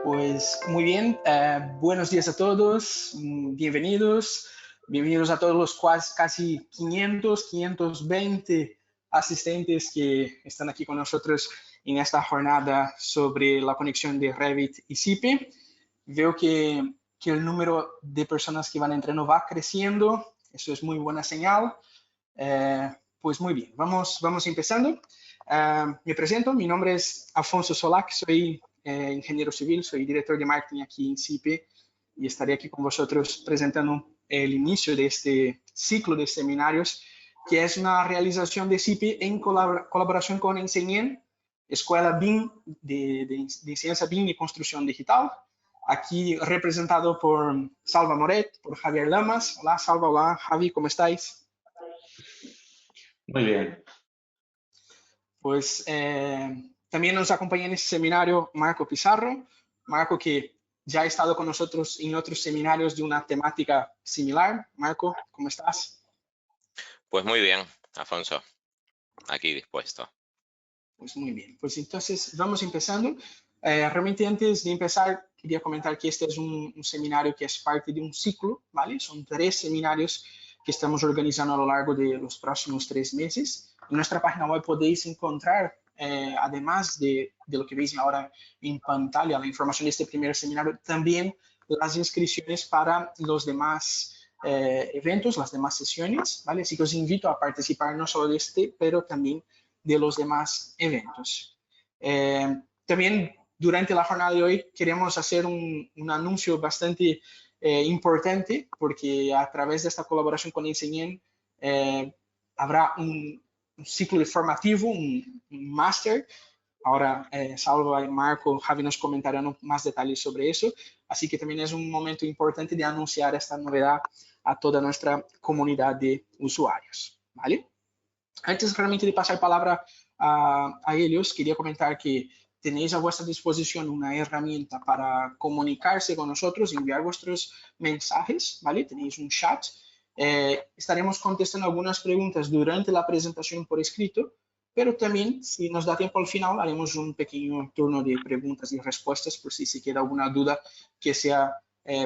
Pues muy bien, buenos días a todos, bienvenidos a todos los casi 520 asistentes que están aquí con nosotros en esta jornada sobre la conexión de Revit y SIPE. Veo que el número de personas que van entrando va creciendo, eso es muy buena señal. Pues muy bien, vamos empezando. Me presento, mi nombre es Afonso Solac, soy ingeniero civil, soy director de marketing aquí en SIPE y estaré aquí con vosotros presentando el inicio de este ciclo de seminarios, que es una realización de SIPE en colaboración con Enseñen, Escuela BIM de Enseñanza BIM y Construcción Digital, aquí representado por Salva Moret, por Javier Lamas. Hola Salva, hola Javi, ¿cómo estáis? Muy bien. Pues también nos acompaña en este seminario Marco Pizarro. Marco que ya ha estado con nosotros en otros seminarios de una temática similar. Marco, ¿cómo estás? Pues muy bien, Afonso, aquí dispuesto. Pues muy bien, pues entonces vamos empezando. Realmente antes de empezar, quería comentar que este es un seminario que es parte de un ciclo, ¿vale? Son 3 seminarios que estamos organizando a lo largo de los próximos 3 meses. En nuestra página web podéis encontrar, además de lo que veis ahora en pantalla, la información de este primer seminario, también las inscripciones para los demás eventos, las demás sesiones, ¿vale? Así que os invito a participar no solo de este, pero también de los demás eventos. También durante la jornada de hoy queremos hacer un anuncio bastante importante porque a través de esta colaboración con Enseñen habrá un ciclo formativo, un máster. Ahora Salva, Marco, Javi nos comentarán más detalles sobre eso. Así que también es un momento importante de anunciar esta novedad a toda nuestra comunidad de usuarios. ¿Vale? Antes realmente de pasar palabra a ellos, quería comentar que tenéis a vuestra disposición una herramienta para comunicarse con nosotros, enviar vuestros mensajes, ¿vale? Tenéis un chat. Estaremos contestando algunas preguntas durante la presentación por escrito, pero también, si nos da tiempo al final, haremos un pequeño turno de preguntas y respuestas por si se queda alguna duda que sea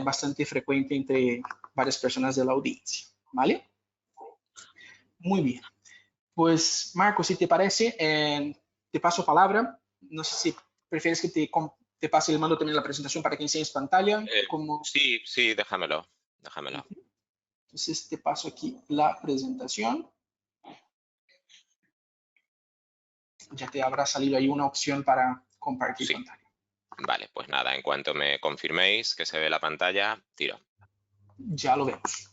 bastante frecuente entre varias personas de la audiencia, ¿vale? Muy bien. Pues, Marco, si te parece, te paso palabra. No sé si prefieres que te pase el mando también la presentación para que enseñes pantalla. Como... Sí, déjamelo. Entonces, te paso aquí la presentación. Ya te habrá salido ahí una opción para compartir pantalla. Vale, pues nada, en cuanto me confirméis que se ve la pantalla, tiro. Ya lo vemos.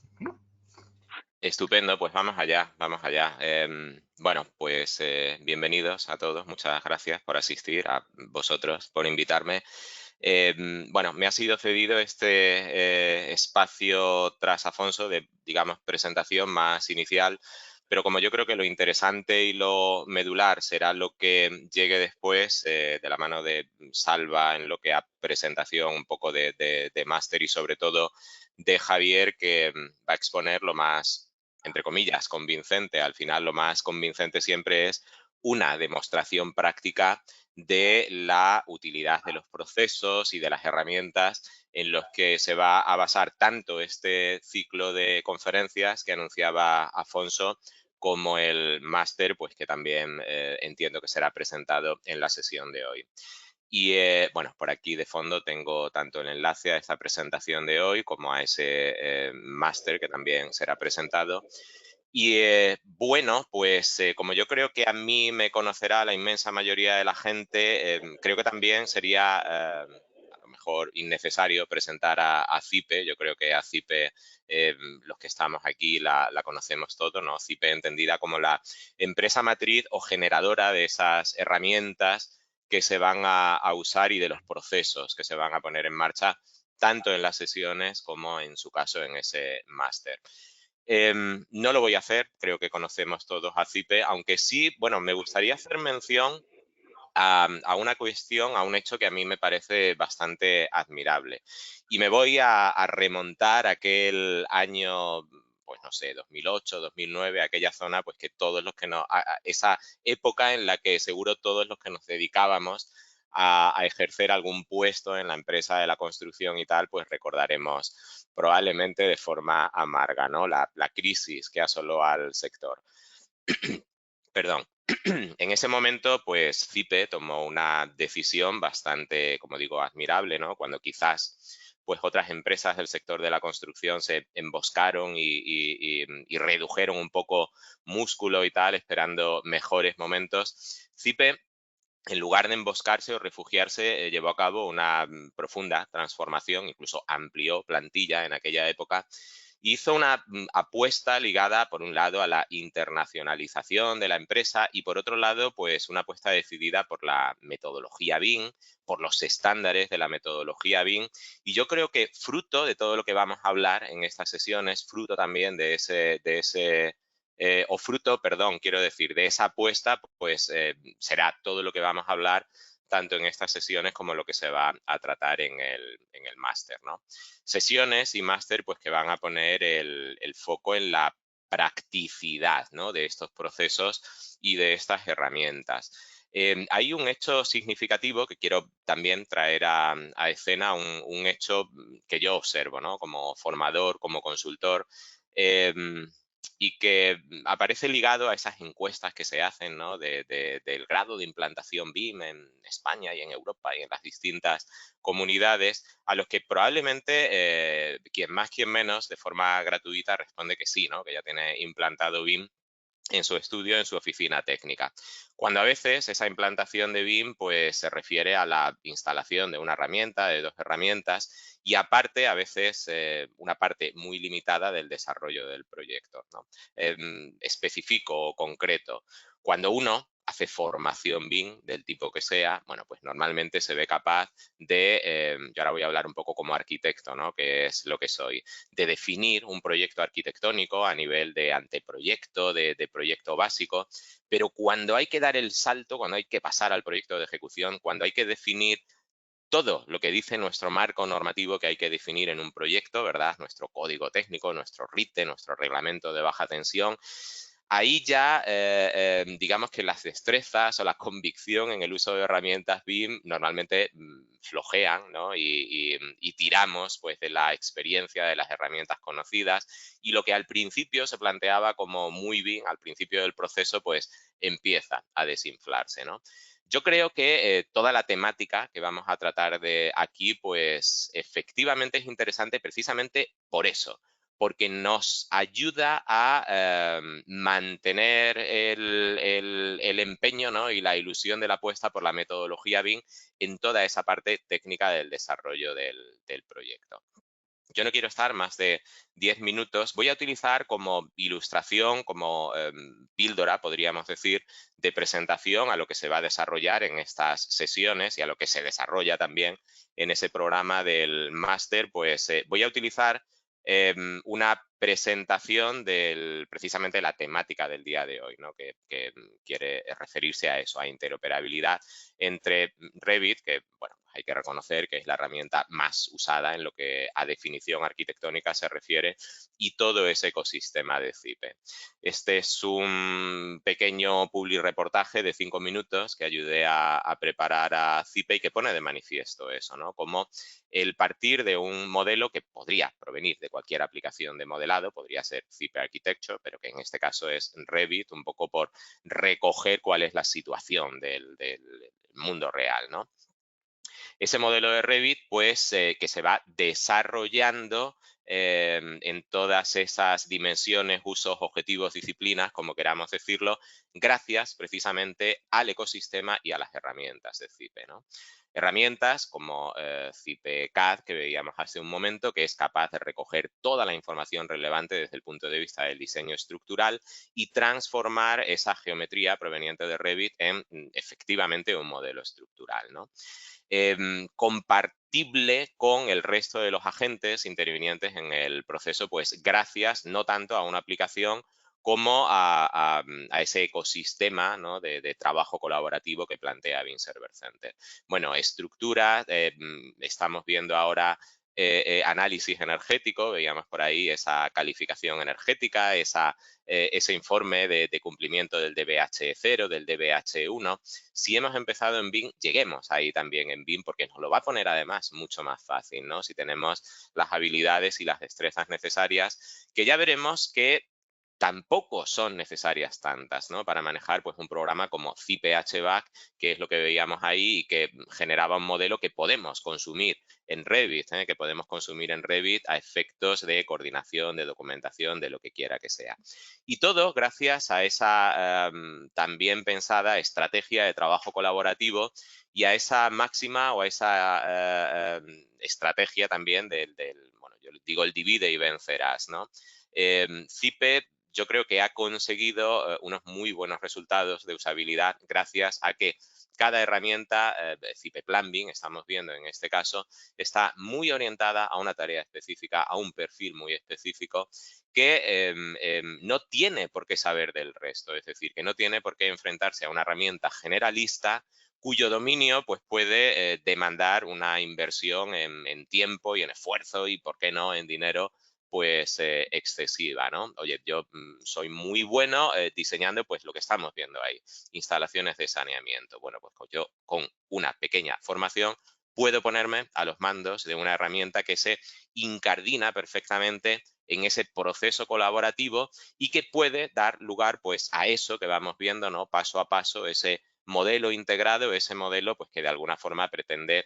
Estupendo, pues vamos allá. Bueno, pues bienvenidos a todos, muchas gracias por asistir, a vosotros por invitarme. Bueno, me ha sido cedido este espacio tras Afonso de, digamos, presentación más inicial, pero como yo creo que lo interesante y lo medular será lo que llegue después, de la mano de Salva en lo que a presentación un poco de máster y sobre todo de Javier, que va a exponer lo más, entre comillas, convincente. Al final lo más convincente siempre es una demostración práctica de la utilidad de los procesos y de las herramientas en los que se va a basar tanto este ciclo de conferencias que anunciaba Afonso como el máster, pues que también entiendo que será presentado en la sesión de hoy. Y bueno, por aquí de fondo tengo tanto el enlace a esta presentación de hoy como a ese máster que también será presentado. Y bueno, pues como yo creo que a mí me conocerá la inmensa mayoría de la gente, creo que también sería a lo mejor innecesario presentar a CIPE. Yo creo que a CIPE, los que estamos aquí la conocemos todos, ¿no? CIPE entendida como la empresa matriz o generadora de esas herramientas que se van a usar y de los procesos que se van a poner en marcha tanto en las sesiones como en su caso en ese máster. No lo voy a hacer, creo que conocemos todos a CIPE, aunque sí, bueno, me gustaría hacer mención a una cuestión, a un hecho que a mí me parece bastante admirable. Y me voy a remontar a aquel año, pues no sé, 2008, 2009, aquella zona, pues que todos los que esa época en la que seguro todos los que nos dedicábamos a ejercer algún puesto en la empresa de la construcción y tal, pues recordaremos probablemente de forma amarga, ¿no? La crisis que asoló al sector. Perdón. En ese momento, pues CIPE tomó una decisión bastante, como digo, admirable, ¿no? Cuando quizás pues otras empresas del sector de la construcción se emboscaron y redujeron un poco músculo y tal, esperando mejores momentos. CIPE, en lugar de emboscarse o refugiarse, llevó a cabo una profunda transformación, incluso amplió plantilla en aquella época. Hizo una apuesta ligada, por un lado, a la internacionalización de la empresa y, por otro lado, pues una apuesta decidida por la metodología BIM, por los estándares de la metodología BIM. Y yo creo que fruto de todo lo que vamos a hablar en estas sesiones, fruto también de ese o fruto, perdón, quiero decir, de esa apuesta, pues será todo lo que vamos a hablar tanto en estas sesiones como lo que se va a tratar en el máster, ¿no? Sesiones y máster, pues que van a poner el foco en la practicidad, ¿no? De estos procesos y de estas herramientas. Hay un hecho significativo que quiero también traer a escena, un hecho que yo observo, ¿no? Como formador, como consultor, y que aparece ligado a esas encuestas que se hacen, ¿no? Del grado de implantación BIM en España y en Europa y en las distintas comunidades, a los que probablemente quien más, quien menos, de forma gratuita responde que sí, ¿no? Que ya tiene implantado BIM en su estudio, en su oficina técnica. Cuando a veces esa implantación de BIM pues, se refiere a la instalación de una herramienta, de dos herramientas, y aparte, a veces, una parte muy limitada del desarrollo del proyecto, ¿no? Específico o concreto. Cuando uno hace formación BIM del tipo que sea, bueno, pues normalmente se ve capaz de, yo ahora voy a hablar un poco como arquitecto, ¿no? Que es lo que soy, de definir un proyecto arquitectónico a nivel de anteproyecto, de proyecto básico, pero cuando hay que dar el salto, cuando hay que pasar al proyecto de ejecución, cuando hay que definir todo lo que dice nuestro marco normativo que hay que definir en un proyecto, ¿verdad? Nuestro código técnico, nuestro RITE, nuestro reglamento de baja tensión. Ahí ya, digamos que las destrezas o la convicción en el uso de herramientas BIM normalmente flojean, ¿no? Y tiramos pues, de la experiencia de las herramientas conocidas y lo que al principio se planteaba como muy BIM, al principio del proceso, pues empieza a desinflarse, ¿no? Yo creo que toda la temática que vamos a tratar de aquí, pues efectivamente es interesante precisamente por eso, porque nos ayuda a mantener el empeño, ¿no? Y la ilusión de la apuesta por la metodología BIM en toda esa parte técnica del desarrollo del proyecto. Yo no quiero estar más de 10 minutos. Voy a utilizar como ilustración, como píldora, podríamos decir, de presentación a lo que se va a desarrollar en estas sesiones y a lo que se desarrolla también en ese programa del máster, pues voy a utilizar una presentación precisamente la temática del día de hoy, ¿no? que quiere referirse a eso, a interoperabilidad entre Revit, que bueno, hay que reconocer que es la herramienta más usada en lo que a definición arquitectónica se refiere, y todo ese ecosistema de CIPE. Este es un pequeño publireportaje de 5 minutos que ayudé a preparar a CIPE y que pone de manifiesto eso, ¿no? Como el partir de un modelo que podría provenir de cualquier aplicación de modelado, podría ser CIPE Architecture, pero que en este caso es Revit, un poco por recoger cuál es la situación del mundo real, ¿no? Ese modelo de Revit, pues, que se va desarrollando en todas esas dimensiones, usos, objetivos, disciplinas, como queramos decirlo, gracias precisamente al ecosistema y a las herramientas de CIPE, ¿no? Herramientas como CIPE CAD, que veíamos hace un momento, que es capaz de recoger toda la información relevante desde el punto de vista del diseño estructural y transformar esa geometría proveniente de Revit en efectivamente un modelo estructural, ¿no? Compartible con el resto de los agentes intervinientes en el proceso, pues gracias no tanto a una aplicación como a ese ecosistema, ¿no? de trabajo colaborativo que plantea BIM Server Center. Bueno, estructuras, estamos viendo ahora análisis energético, veíamos por ahí esa calificación energética, ese informe de cumplimiento del DBH0, del DBH1. Si hemos empezado en BIM, lleguemos ahí también en BIM, porque nos lo va a poner además mucho más fácil, ¿no? Si tenemos las habilidades y las destrezas necesarias, que ya veremos que tampoco son necesarias tantas, ¿no? Para manejar pues, un programa como CIPE-HVAC, que es lo que veíamos ahí y que generaba un modelo que podemos consumir en Revit, que podemos consumir en Revit a efectos de coordinación, de documentación, de lo que quiera que sea. Y todo gracias a esa también pensada estrategia de trabajo colaborativo y a esa máxima o a esa estrategia también bueno, yo digo el divide y vencerás, ¿no? CIPE yo creo que ha conseguido unos muy buenos resultados de usabilidad gracias a que cada herramienta, CIPE Plumbing, estamos viendo en este caso, está muy orientada a una tarea específica, a un perfil muy específico que no tiene por qué saber del resto, es decir, que no tiene por qué enfrentarse a una herramienta generalista cuyo dominio pues, puede demandar una inversión en tiempo y en esfuerzo y, ¿por qué no?, en dinero pues excesiva, ¿no? Oye, yo soy muy bueno diseñando pues lo que estamos viendo ahí, instalaciones de saneamiento. Bueno, pues yo con una pequeña formación puedo ponerme a los mandos de una herramienta que se incardina perfectamente en ese proceso colaborativo y que puede dar lugar pues a eso que vamos viendo, ¿no? Paso a paso, ese modelo integrado, ese modelo pues que de alguna forma pretende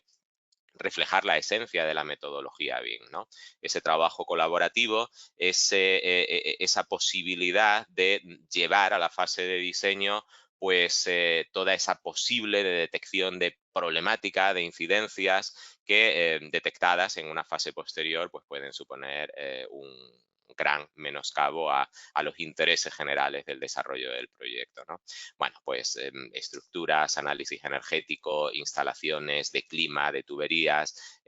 reflejar la esencia de la metodología BIM, ¿no? Ese trabajo colaborativo, esa posibilidad de llevar a la fase de diseño pues toda esa posible de detección de problemática, de incidencias que detectadas en una fase posterior pues pueden suponer un gran menoscabo a los intereses generales del desarrollo del proyecto, ¿no? Bueno, pues estructuras, análisis energético, instalaciones de clima, de tuberías.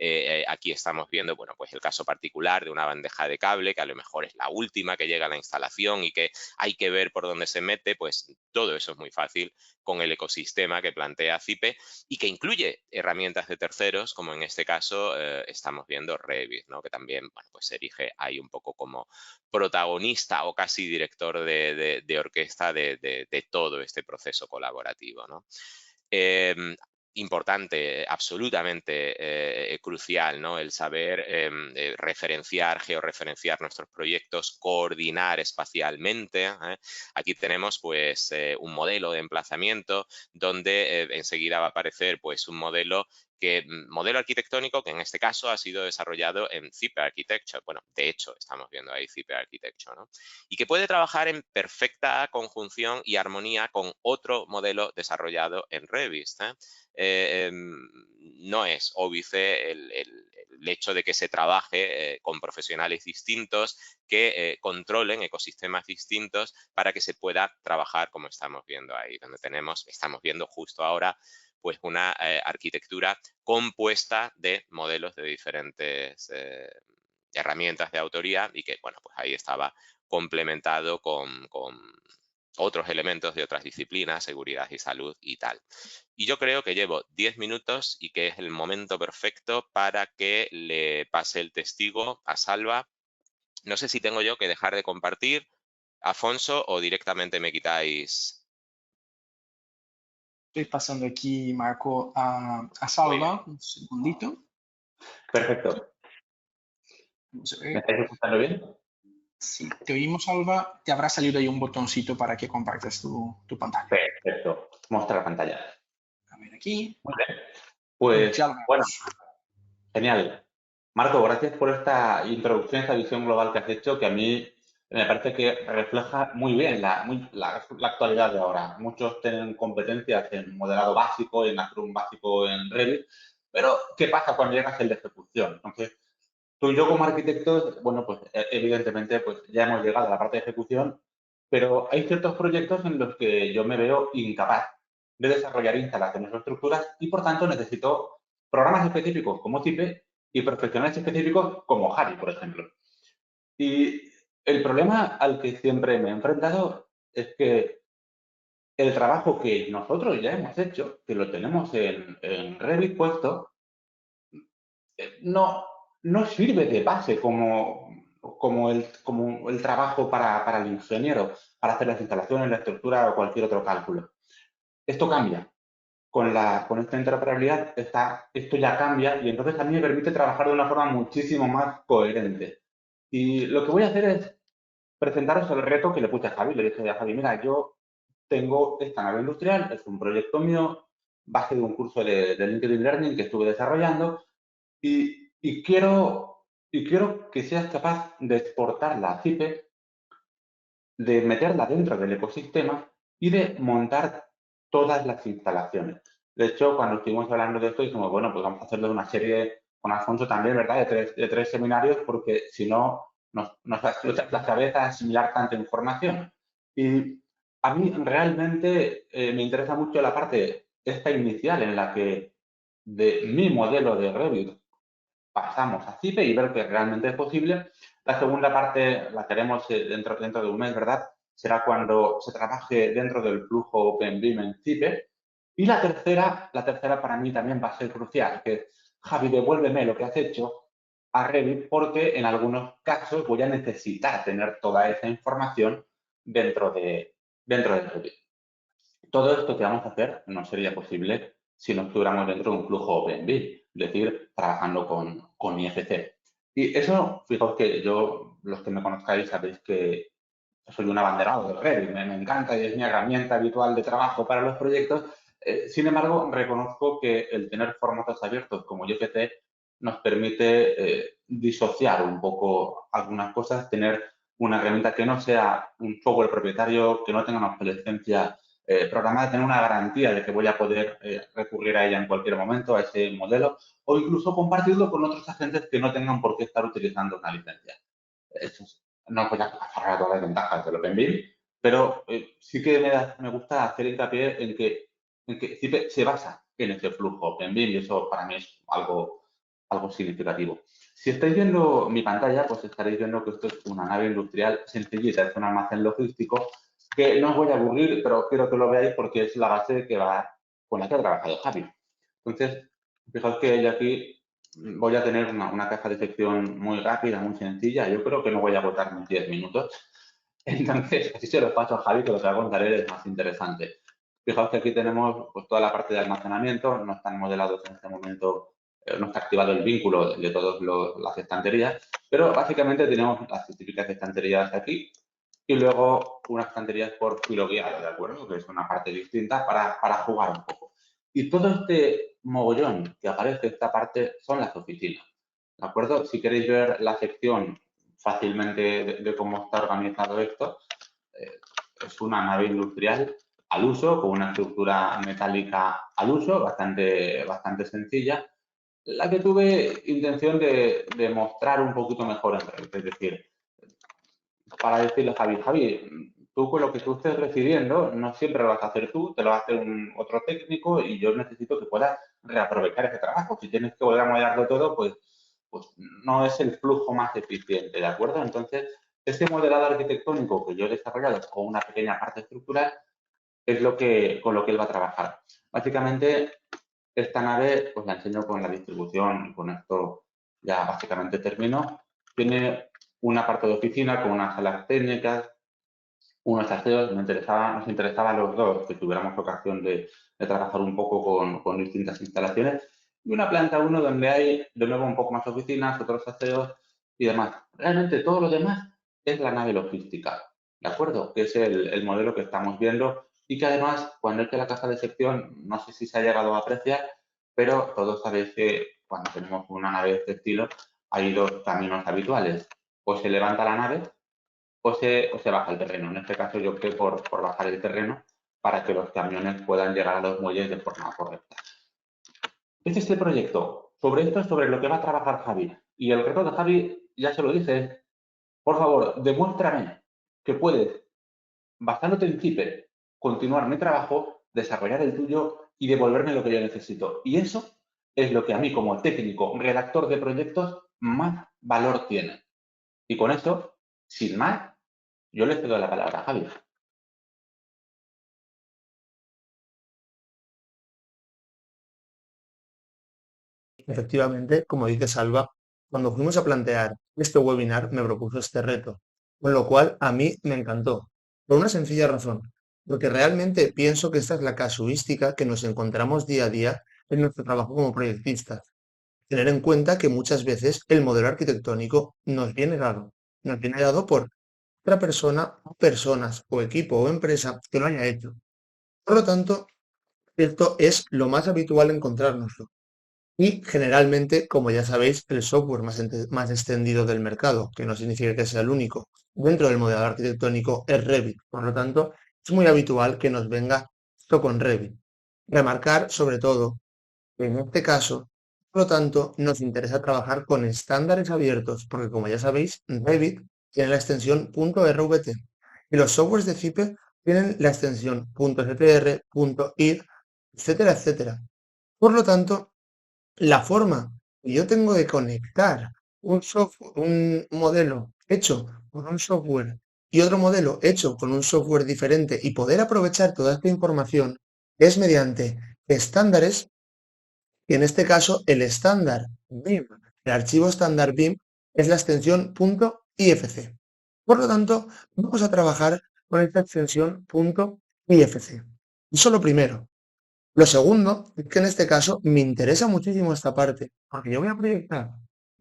Aquí estamos viendo, bueno, pues el caso particular de una bandeja de cable que a lo mejor es la última que llega a la instalación y que hay que ver por dónde se mete, pues todo eso es muy fácil con el ecosistema que plantea CIPE y que incluye herramientas de terceros, como en este caso estamos viendo Revit, ¿no? Que también, bueno, pues se erige ahí un poco como protagonista o casi director de orquesta de todo este proceso colaborativo, ¿no? Importante, absolutamente crucial, ¿no? El saber referenciar, georreferenciar nuestros proyectos, coordinar espacialmente. Aquí tenemos pues un modelo de emplazamiento donde enseguida va a aparecer pues un modelo arquitectónico que en este caso ha sido desarrollado en CIPE Architecture. Bueno, de hecho, estamos viendo ahí CIPE Architecture, ¿no? Y que puede trabajar en perfecta conjunción y armonía con otro modelo desarrollado en Revit. No es óbice el hecho de que se trabaje con profesionales distintos que controlen ecosistemas distintos para que se pueda trabajar como estamos viendo ahí, donde estamos viendo justo ahora pues una arquitectura compuesta de modelos de diferentes herramientas de autoría y que, bueno, pues ahí estaba complementado con otros elementos de otras disciplinas, seguridad y salud y tal. Y yo creo que llevo 10 minutos y que es el momento perfecto para que le pase el testigo a Salva. No sé si tengo yo que dejar de compartir, Afonso, o directamente me quitáis. Estoy pasando aquí, Marco, a Muy bien. Salva. Un segundito. Perfecto. Vamos a ¿Me ver. estáis escuchando bien? Sí, te oímos, Salva. Te habrá salido ahí un botoncito para que compartas tu pantalla. Perfecto. Mostrar pantalla. A ver aquí. Muy bien. Pues, Ya lo bueno, vemos. genial. Marco, gracias por esta introducción, esta visión global que has hecho, que a mí me parece que refleja muy bien la actualidad de ahora. Muchos tienen competencias en modelado básico, en hacer un básico en Revit, pero ¿qué pasa cuando llegas al de ejecución? Entonces, tú y yo como arquitectos, bueno, pues evidentemente pues ya hemos llegado a la parte de ejecución, pero hay ciertos proyectos en los que yo me veo incapaz de desarrollar instalaciones o estructuras y por tanto necesito programas específicos como CIPE y profesionales específicos como Harry, por ejemplo. Y el problema al que siempre me he enfrentado es que el trabajo que nosotros ya hemos hecho, que lo tenemos en Revit puesto, no no sirve de base como el trabajo para el ingeniero, para hacer las instalaciones, la estructura o cualquier otro cálculo. Esto cambia. Con esta interoperabilidad, esto ya cambia y entonces a mí me permite trabajar de una forma muchísimo más coherente. Y lo que voy a hacer es presentaros el reto que le puse a Javi. Le dije a Javi, mira, yo tengo esta nave industrial, es un proyecto mío, base de un curso de LinkedIn Learning que estuve desarrollando y quiero que seas capaz de exportarla a CIPE, de meterla dentro del ecosistema y de montar todas las instalaciones. De hecho, cuando estuvimos hablando de esto, dijimos, bueno, pues vamos a hacerle una serie con Alfonso también, ¿verdad? De tres seminarios, porque si no, nos va a explotar la cabeza asimilar tanta información. Y a mí realmente me interesa mucho la parte esta inicial en la que de mi modelo de Revit pasamos a CIPE y ver que realmente es posible. La segunda parte la queremos dentro de un mes, ¿verdad? Será cuando se trabaje dentro del flujo OpenBIM en CIPE. Y la tercera para mí también va a ser crucial, que Javi, devuélveme lo que has hecho a Revit porque en algunos casos voy a necesitar tener toda esa información dentro de Revit. Todo esto que vamos a hacer no sería posible si no estuviéramos dentro de un flujo OpenBIM, es decir, trabajando con IFC. Y eso, fijaos que yo, los que me conozcáis, sabéis que soy un abanderado de Revit, me encanta y es mi herramienta habitual de trabajo para los proyectos. Sin embargo, reconozco que el tener formatos abiertos como IFC nos permite disociar un poco algunas cosas, tener una herramienta que no sea un software propietario, que no tenga una obsolescencia programada, tener una garantía de que voy a poder recurrir a ella en cualquier momento, a ese modelo, o incluso compartirlo con otros agentes que no tengan por qué estar utilizando una licencia. Eso no voy a agarrar todas las ventajas del OpenBIM, pero sí que me gusta hacer hincapié en que CIPE se basa en ese flujo OpenBIM y eso para mí es algo significativo. Si estáis viendo mi pantalla, pues estaréis viendo que esto es una nave industrial sencillita, es un almacén logístico que no os voy a aburrir, pero quiero que lo veáis porque es la base con la que ha trabajado Javi. Entonces, fijaos que yo aquí voy a tener una caja de sección muy rápida, muy sencilla. Yo creo que no voy a agotar mis 10 minutos. Entonces, así se lo paso a Javi, que lo que va a contar él es más interesante. Fijaos que aquí tenemos pues, toda la parte de almacenamiento, no están modelados en este momento, no está activado el vínculo de todas las estanterías, pero básicamente tenemos las típicas estanterías aquí y luego unas estanterías por filo guiado, ¿de acuerdo? Que es una parte distinta para jugar un poco. Y todo este mogollón que aparece esta parte son las oficinas, ¿de acuerdo? Si queréis ver la sección fácilmente de cómo está organizado esto, eh, es una nave industrial al uso, con una estructura metálica al uso, bastante sencilla, la que tuve intención de mostrar un poquito mejor en Revit. Es decir, para decirle a Javi, tú con lo que tú estés recibiendo, no siempre lo vas a hacer tú, te lo va a hacer otro técnico y yo necesito que puedas reaprovechar ese trabajo. Si tienes que volver a modelarlo todo, pues no es el flujo más eficiente, ¿de acuerdo? Entonces, este modelado arquitectónico que yo he desarrollado con una pequeña parte estructural es con lo que él va a trabajar. Básicamente, esta nave, pues la enseño con la distribución y con esto ya básicamente termino. Tiene una parte de oficina con unas salas técnicas, unos aseos. Nos interesaba a los dos que tuviéramos ocasión de trabajar un poco con distintas instalaciones. Y una planta 1 donde hay de nuevo un poco más oficinas, otros aseos y demás. Realmente todo lo demás es la nave logística, ¿de acuerdo? Que es el modelo que estamos viendo y que además cuando es que la caja de sección, no sé si se ha llegado a apreciar, pero todos sabéis que cuando tenemos una nave de este estilo hay dos caminos habituales. O se levanta la nave o se baja el terreno. En este caso yo opté por bajar el terreno para que los camiones puedan llegar a los muelles de forma correcta. Este es el proyecto. Sobre esto es sobre lo que va a trabajar Javi. Y el reto de Javi, ya se lo dije, por favor, demuéstrame que puedes, basándote en CIPE, continuar mi trabajo, desarrollar el tuyo y devolverme lo que yo necesito. Y eso es lo que a mí como técnico, redactor de proyectos, más valor tiene. Y con eso, sin más, yo le cedo la palabra a Javi. Efectivamente, como dice Salva, cuando fuimos a plantear este webinar, me propuso este reto, con lo cual a mí me encantó, por una sencilla razón, porque realmente pienso que esta es la casuística que nos encontramos día a día en nuestro trabajo como proyectistas. Tener en cuenta que muchas veces el modelo arquitectónico nos viene dado por otra persona, o personas, o equipo, o empresa que lo haya hecho. Por lo tanto, esto es lo más habitual encontrárnoslo. Y generalmente, como ya sabéis, el software más extendido del mercado, que no significa que sea el único, dentro del modelo arquitectónico es Revit. Por lo tanto, es muy habitual que nos venga esto con Revit. Remarcar, sobre todo, que en este caso, por lo tanto, nos interesa trabajar con estándares abiertos, porque como ya sabéis, Revit tiene la extensión .rvt y los softwares de CIPE tienen la extensión .str, .ir, etcétera, etcétera. Por lo tanto, la forma que yo tengo de conectar un modelo hecho con un software y otro modelo hecho con un software diferente y poder aprovechar toda esta información es mediante estándares, y en este caso el estándar BIM, el archivo estándar BIM es la extensión .ifc. Por lo tanto, vamos a trabajar con esta extensión .ifc. Eso lo primero. Lo segundo es que en este caso me interesa muchísimo esta parte, porque yo voy a proyectar.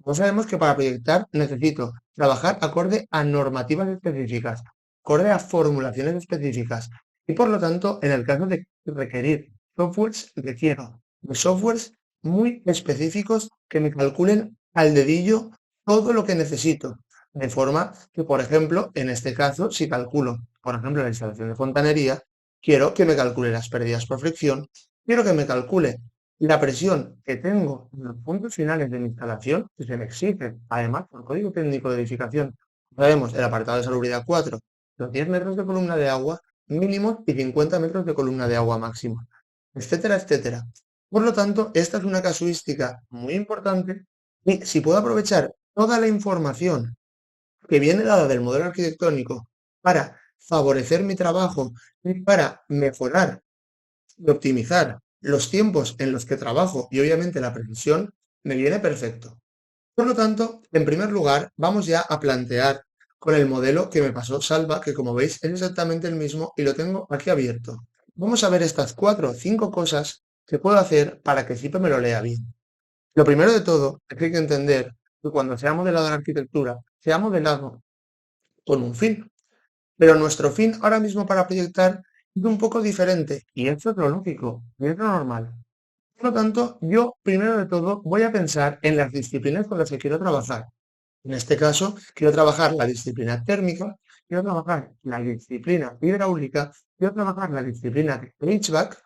No sabemos que para proyectar necesito trabajar acorde a normativas específicas, acorde a formulaciones específicas. Y por lo tanto, en el caso de requerir softwares, requiero de softwares muy específicos que me calculen al dedillo todo lo que necesito. De forma que, por ejemplo, en este caso, si calculo, por ejemplo, la instalación de fontanería, quiero que me calcule las pérdidas por fricción, quiero que me calcule la presión que tengo en los puntos finales de mi instalación, que se me exige, además, por código técnico de edificación. Sabemos, el apartado de salubridad 4, los 10 metros de columna de agua mínimos y 50 metros de columna de agua máximo, etcétera, etcétera. Por lo tanto, esta es una casuística muy importante y si puedo aprovechar toda la información que viene dada del modelo arquitectónico para favorecer mi trabajo y para mejorar y optimizar los tiempos en los que trabajo y obviamente la precisión, me viene perfecto. Por lo tanto, en primer lugar, vamos ya a plantear con el modelo que me pasó Salva, que como veis es exactamente el mismo y lo tengo aquí abierto. Vamos a ver estas 4 o 5 cosas que puedo hacer para que CIPE me lo lea bien. Lo primero de todo es que hay que entender que cuando se ha modelado la arquitectura, se ha modelado con un fin. Pero nuestro fin ahora mismo para proyectar es un poco diferente y esto es lo lógico y es lo normal. Por lo tanto, yo primero de todo voy a pensar en las disciplinas con las que quiero trabajar. En este caso, quiero trabajar la disciplina térmica, quiero trabajar la disciplina hidráulica, quiero trabajar la disciplina de HVAC,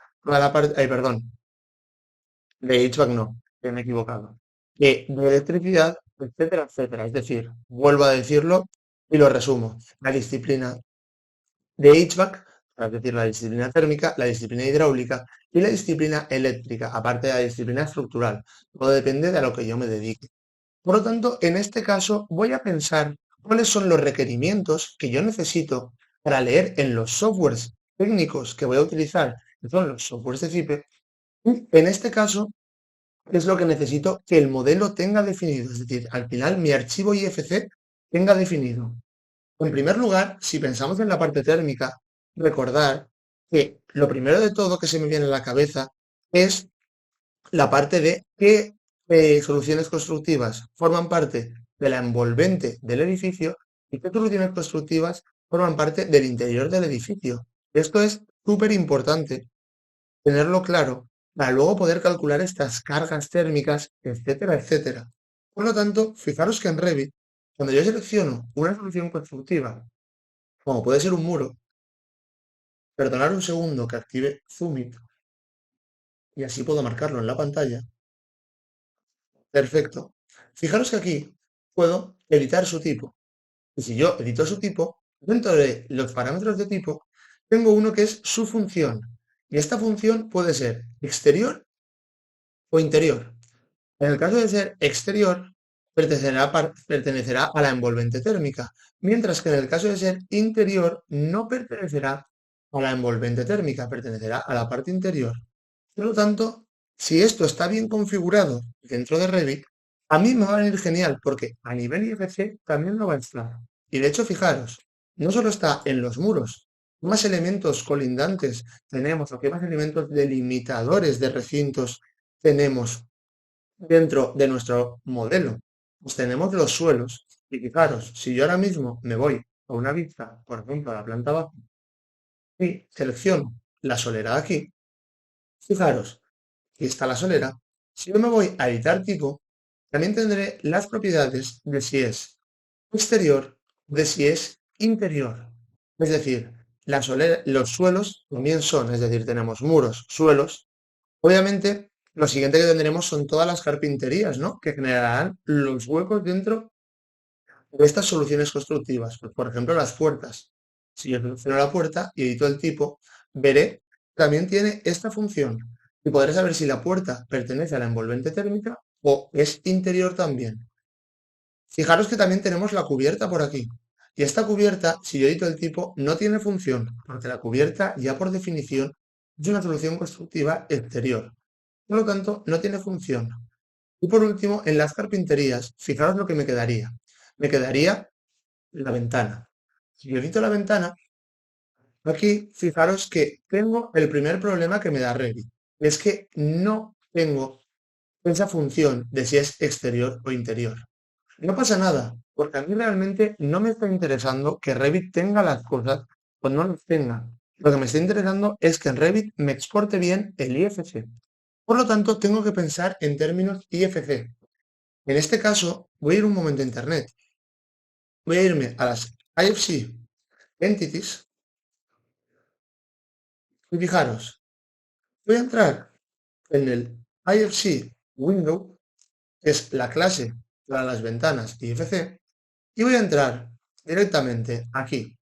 de HVAC no, que me he equivocado, de electricidad, etcétera, etcétera. Es decir, vuelvo a decirlo y lo resumo. La disciplina de HVAC, es decir, la disciplina térmica, la disciplina hidráulica y la disciplina eléctrica, aparte de la disciplina estructural. Todo depende de a lo que yo me dedique. Por lo tanto, en este caso voy a pensar cuáles son los requerimientos que yo necesito para leer en los softwares técnicos que voy a utilizar, que son los softwares de CIPE, y en este caso es lo que necesito que el modelo tenga definido, es decir, al final mi archivo IFC tenga definido. En primer lugar, si pensamos en la parte térmica, recordar que lo primero de todo que se me viene a la cabeza es la parte de qué soluciones constructivas forman parte de la envolvente del edificio y qué soluciones constructivas forman parte del interior del edificio. Esto es súper importante tenerlo claro para luego poder calcular estas cargas térmicas, etcétera, etcétera. Por lo tanto, fijaros que en Revit, cuando yo selecciono una solución constructiva, como puede ser un muro, perdonad un segundo que active Zoom It y así puedo marcarlo en la pantalla. Perfecto. Fijaros que aquí puedo editar su tipo. Y si yo edito su tipo, dentro de los parámetros de tipo, tengo uno que es su función. Y esta función puede ser exterior o interior. En el caso de ser exterior, pertenecerá a la envolvente térmica, mientras que en el caso de ser interior, no pertenecerá a la envolvente térmica, pertenecerá a la parte interior. Por lo tanto, si esto está bien configurado dentro de Revit, A mí me va a venir genial porque a nivel IFC también lo va a estar. Y de hecho, fijaros, no solo está en los muros, ¿qué más elementos colindantes tenemos o qué más elementos delimitadores de recintos tenemos dentro de nuestro modelo? Pues tenemos los suelos. Y fijaros, si yo ahora mismo me voy a una vista, por ejemplo, a la planta baja, y selecciono la solera aquí, fijaros, aquí está la solera. Si yo me voy a editar tipo, también tendré las propiedades de si es exterior, de si es interior. Es decir, los suelos también son, es decir, tenemos muros, suelos. Obviamente, lo siguiente que tendremos son todas las carpinterías, ¿no? Que generarán los huecos dentro de estas soluciones constructivas. Pues, por ejemplo, las puertas. Si yo selecciono la puerta y edito el tipo, veré que también tiene esta función y podré saber si la puerta pertenece a la envolvente térmica o es interior también. Fijaros que también tenemos la cubierta por aquí. Y esta cubierta, si yo edito el tipo, no tiene función, porque la cubierta ya por definición es una solución constructiva exterior. Por lo tanto, no tiene función. Y por último, en las carpinterías, fijaros lo que me quedaría. Me quedaría la ventana. Si yo edito la ventana, aquí fijaros que tengo el primer problema que me da Revit. Es que no tengo esa función de si es exterior o interior. No pasa nada, porque a mí realmente no me está interesando que Revit tenga las cosas o no las tenga. Lo que me está interesando es que en Revit me exporte bien el IFC. Por lo tanto, tengo que pensar en términos IFC. En este caso, voy a ir un momento a Internet. Voy a irme a las IFC Entities y fijaros, voy a entrar en el IFC Window, que es la clase para las ventanas IFC, y voy a entrar directamente aquí,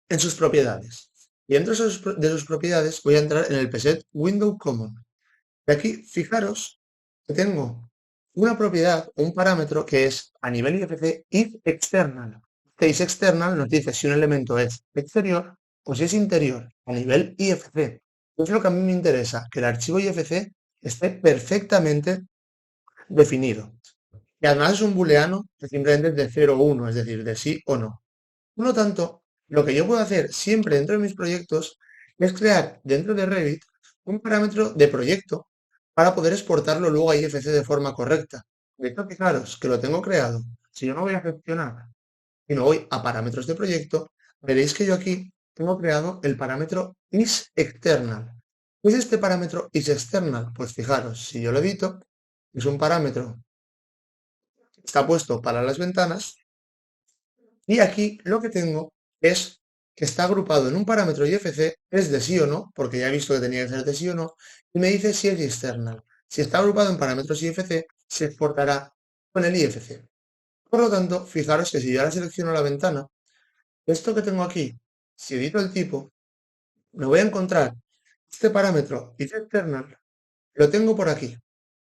en sus propiedades. Y dentro de sus propiedades voy a entrar en el preset Window Common. Y aquí, fijaros que tengo una propiedad, un parámetro que es a nivel IFC if external. Este if external nos dice si un elemento es exterior o si es interior a nivel IFC. Es lo que a mí me interesa, que el archivo IFC esté perfectamente definido. Y además es un booleano que simplemente es de 0 o 1, es decir, de sí o no. Por lo tanto, lo que yo puedo hacer siempre dentro de mis proyectos es crear dentro de Revit un parámetro de proyecto para poder exportarlo luego a IFC de forma correcta. De hecho, fijaros que lo tengo creado. Si yo no voy a gestionar y me voy a parámetros de proyecto, veréis que yo aquí tengo creado el parámetro isExternal. ¿Qué es este parámetro isExternal? Pues fijaros, si yo lo edito, es un parámetro que está puesto para las ventanas y aquí lo que tengo es que está agrupado en un parámetro IFC, es de sí o no, porque ya he visto que tenía que ser de sí o no, y me dice si es external. Si está agrupado en parámetros IFC, se exportará con el IFC. Por lo tanto, fijaros que si yo ahora selecciono la ventana, esto que tengo aquí, si edito el tipo, me voy a encontrar este parámetro isExternal, lo tengo por aquí.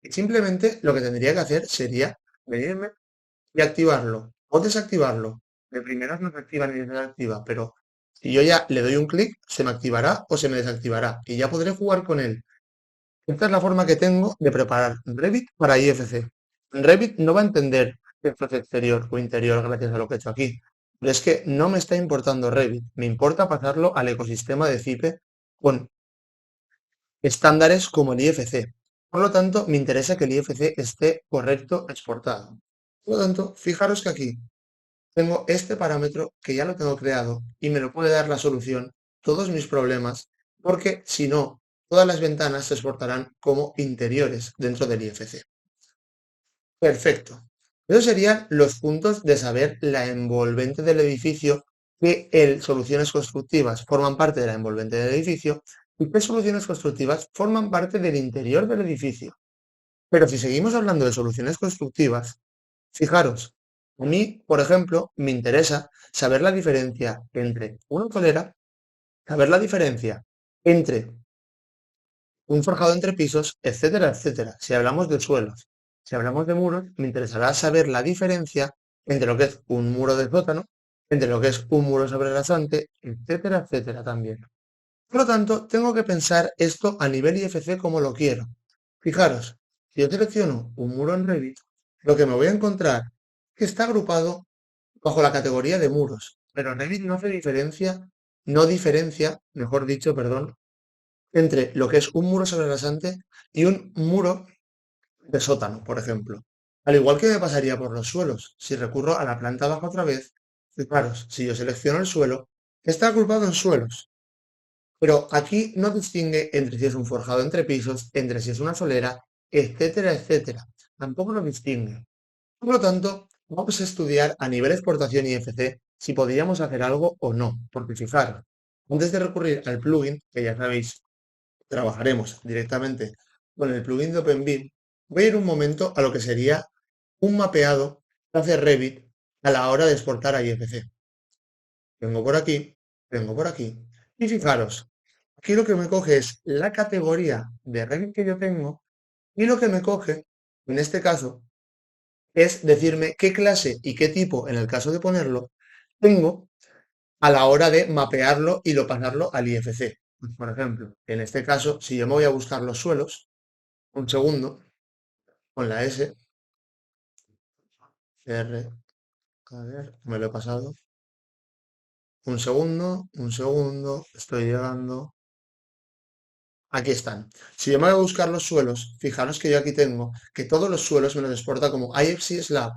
Y simplemente lo que tendría que hacer sería venirme y activarlo o desactivarlo. De primeras no se activa ni se desactiva, pero si yo ya le doy un clic, se me activará o se me desactivará y ya podré jugar con él. Esta es la forma que tengo de preparar Revit para IFC. Revit no va a entender si esto es exterior o interior gracias a lo que he hecho aquí. Pero es que no me está importando Revit, me importa pasarlo al ecosistema de Zipe con estándares como el IFC. Por lo tanto, me interesa que el IFC esté correcto exportado. Por lo tanto, fijaros que aquí tengo este parámetro que ya lo tengo creado y me lo puede dar la solución todos mis problemas, porque si no, todas las ventanas se exportarán como interiores dentro del IFC. Perfecto. Esos serían los puntos de saber la envolvente del edificio, qué soluciones constructivas forman parte de la envolvente del edificio y qué soluciones constructivas forman parte del interior del edificio. Pero si seguimos hablando de soluciones constructivas, fijaros, a mí, por ejemplo, me interesa saber la diferencia entre una solera, saber la diferencia entre un forjado entre pisos, etcétera, etcétera. Si hablamos de suelos, si hablamos de muros, me interesará saber la diferencia entre lo que es un muro de sótano, entre lo que es un muro sobre rasante, etcétera, etcétera también. Por lo tanto, tengo que pensar esto a nivel IFC como lo quiero. Fijaros, si yo selecciono un muro en Revit, lo que me voy a encontrar es que está agrupado bajo la categoría de muros, pero Revit no diferencia, mejor dicho, perdón, entre lo que es un muro sobre rasante y un muro de sótano, por ejemplo. Al igual que me pasaría por los suelos, si recurro a la planta baja otra vez, fijaros, si yo selecciono el suelo, está agrupado en suelos, pero aquí no distingue entre si es un forjado entre pisos, entre si es una solera, etcétera, etcétera. Tampoco lo distingue. Por lo tanto, vamos a estudiar a nivel exportación IFC si podríamos hacer algo o no, porque fijaros, antes de recurrir al plugin, que ya sabéis, trabajaremos directamente con el plugin de OpenBIM, voy a ir un momento a lo que sería un mapeado que hace Revit a la hora de exportar a IFC. Vengo por aquí, y fijaros, aquí lo que me coge es la categoría de Revit que yo tengo y lo que me coge, en este caso, es decirme qué clase y qué tipo, en el caso de ponerlo, tengo a la hora de mapearlo y lo pasarlo al IFC. Pues, por ejemplo, en este caso, si yo me voy a buscar los suelos, un segundo, con la S, R, a ver, me lo he pasado. Un segundo, estoy llegando. Aquí están. Si yo me voy a buscar los suelos, fijaros que yo aquí tengo que todos los suelos me los exporta como IFC Slab.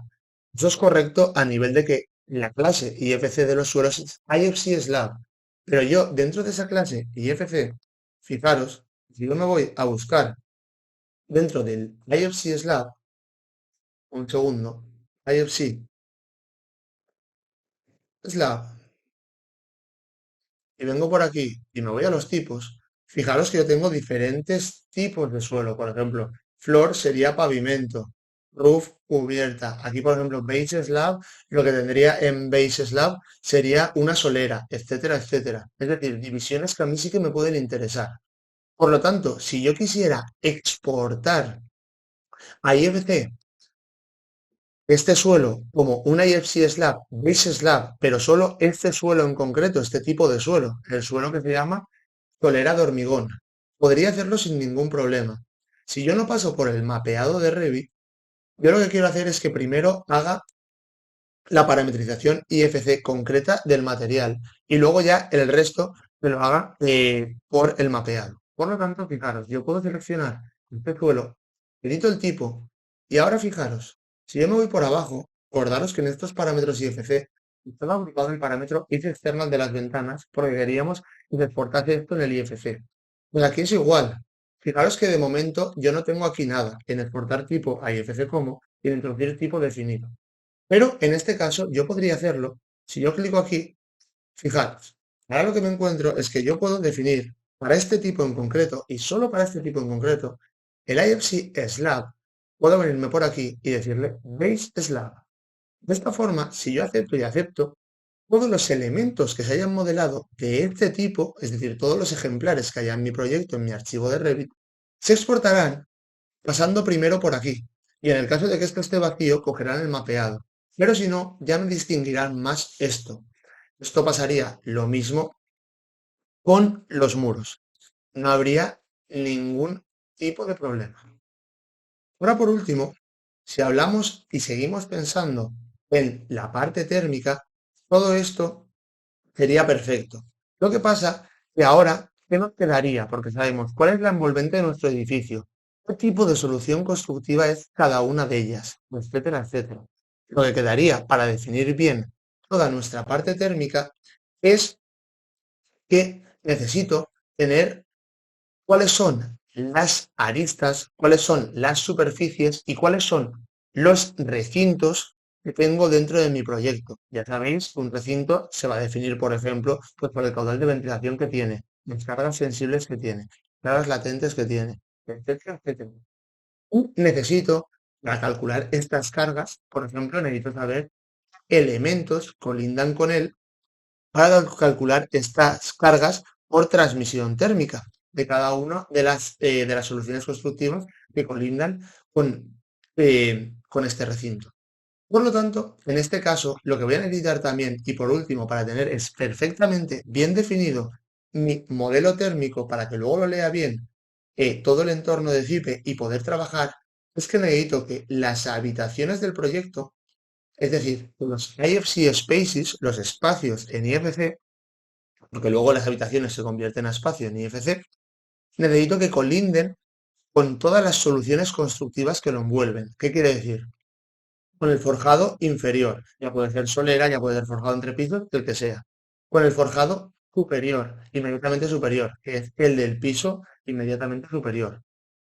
Eso es correcto a nivel de que la clase IFC de los suelos es IFC Slab. Pero yo, dentro de esa clase IFC, fijaros, si yo me voy a buscar dentro del IFC Slab, un segundo, IFC Slab, y vengo por aquí y me voy a los tipos, fijaros que yo tengo diferentes tipos de suelo. Por ejemplo, floor sería pavimento, roof cubierta. Aquí, por ejemplo, base slab, lo que tendría en base slab sería una solera, etcétera, etcétera. Es decir, divisiones que a mí sí que me pueden interesar. Por lo tanto, si yo quisiera exportar a IFC este suelo como una IFC slab, base slab, pero solo este suelo en concreto, este tipo de suelo, el suelo que se llama solera de hormigón, podría hacerlo sin ningún problema. Si yo no paso por el mapeado de Revit, yo lo que quiero hacer es que primero haga la parametrización IFC concreta del material y luego ya el resto me lo haga por el mapeado. Por lo tanto, fijaros, yo puedo seleccionar este suelo, edito el tipo y ahora fijaros, si yo me voy por abajo, acordaros que en estos parámetros IFC estaba agrupado el parámetro if external de las ventanas porque queríamos que se exportase esto en el IFC. Pues aquí es igual. Fijaros que de momento yo no tengo aquí nada en exportar tipo a IFC como y en introducir tipo definido. Pero en este caso yo podría hacerlo. Si yo clico aquí, fijaros, ahora lo que me encuentro es que yo puedo definir para este tipo en concreto y solo para este tipo en concreto el IFC Slab. Puedo venirme por aquí y decirle Base Slab. De esta forma, si yo acepto y acepto, todos los elementos que se hayan modelado de este tipo, es decir, todos los ejemplares que haya en mi proyecto, en mi archivo de Revit, se exportarán pasando primero por aquí. Y en el caso de que esto esté vacío, cogerán el mapeado. Pero si no, ya me distinguirán más esto. Esto pasaría lo mismo con los muros. No habría ningún tipo de problema. Ahora, por último, si hablamos y seguimos pensando en la parte térmica, todo esto sería perfecto. Lo que pasa que ahora, ¿qué nos quedaría? Porque sabemos cuál es la envolvente de nuestro edificio, qué tipo de solución constructiva es cada una de ellas, etcétera, etcétera. Lo que quedaría para definir bien toda nuestra parte térmica es que necesito tener cuáles son las aristas, cuáles son las superficies y cuáles son los recintos que tengo dentro de mi proyecto. Ya sabéis, un recinto se va a definir, por ejemplo, pues por el caudal de ventilación que tiene, las cargas sensibles que tiene, cargas latentes que tiene, etcétera, etcétera. Y necesito, para calcular estas cargas, por ejemplo, necesito saber elementos colindan con él para calcular estas cargas por transmisión térmica de cada una de las soluciones constructivas que colindan con este recinto. Por lo tanto, en este caso, lo que voy a necesitar también, y por último, para tener es perfectamente bien definido mi modelo térmico para que luego lo lea bien todo el entorno de CIPE y poder trabajar, es que necesito que las habitaciones del proyecto, es decir, los IFC spaces, los espacios en IFC, porque luego las habitaciones se convierten a espacio en IFC, necesito que colinden con todas las soluciones constructivas que lo envuelven. ¿Qué quiere decir? Con el forjado inferior, ya puede ser solera, ya puede ser forjado entre pisos, el que sea. Con el forjado superior, inmediatamente superior, que es el del piso inmediatamente superior.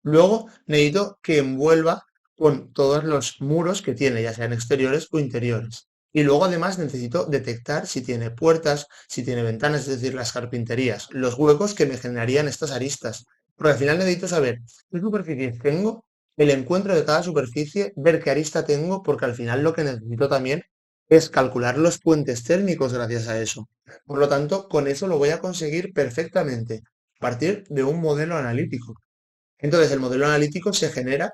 Luego necesito que envuelva con todos los muros que tiene, ya sean exteriores o interiores. Y luego además necesito detectar si tiene puertas, si tiene ventanas, es decir, las carpinterías, los huecos que me generarían estas aristas. Porque al final necesito saber qué superficies tengo, el encuentro de cada superficie, ver qué arista tengo, porque al final lo que necesito también es calcular los puentes térmicos gracias a eso. Por lo tanto, con eso lo voy a conseguir perfectamente, a partir de un modelo analítico. Entonces, el modelo analítico se genera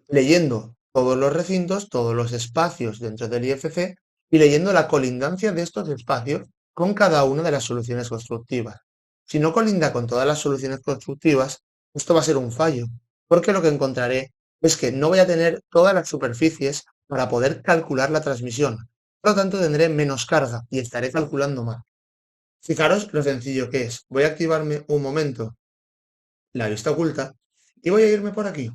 leyendo todos los recintos, todos los espacios dentro del IFC y leyendo la colindancia de estos espacios con cada una de las soluciones constructivas. Si no colinda con todas las soluciones constructivas, esto va a ser un fallo, porque lo que encontraré es que no voy a tener todas las superficies para poder calcular la transmisión. Por lo tanto, tendré menos carga y estaré calculando mal. Fijaros lo sencillo que es. Voy a activarme un momento la vista oculta y voy a irme por aquí.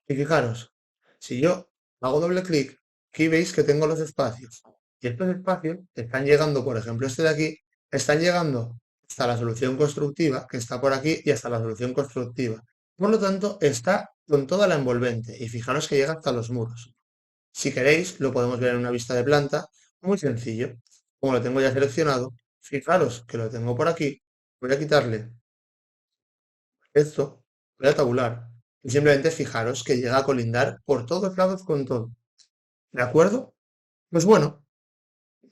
Y fijaros, si yo hago doble clic, aquí veis que tengo los espacios. Y estos espacios están llegando, por ejemplo, este de aquí, están llegando hasta la solución constructiva, que está por aquí, y hasta la solución constructiva. Por lo tanto, está con toda la envolvente. Y fijaros que llega hasta los muros. Si queréis, lo podemos ver en una vista de planta, muy sencillo. Como lo tengo ya seleccionado, fijaros que lo tengo por aquí, voy a quitarle esto, voy a tabular. Y simplemente fijaros que llega a colindar por todos lados con todo. ¿De acuerdo? Pues bueno,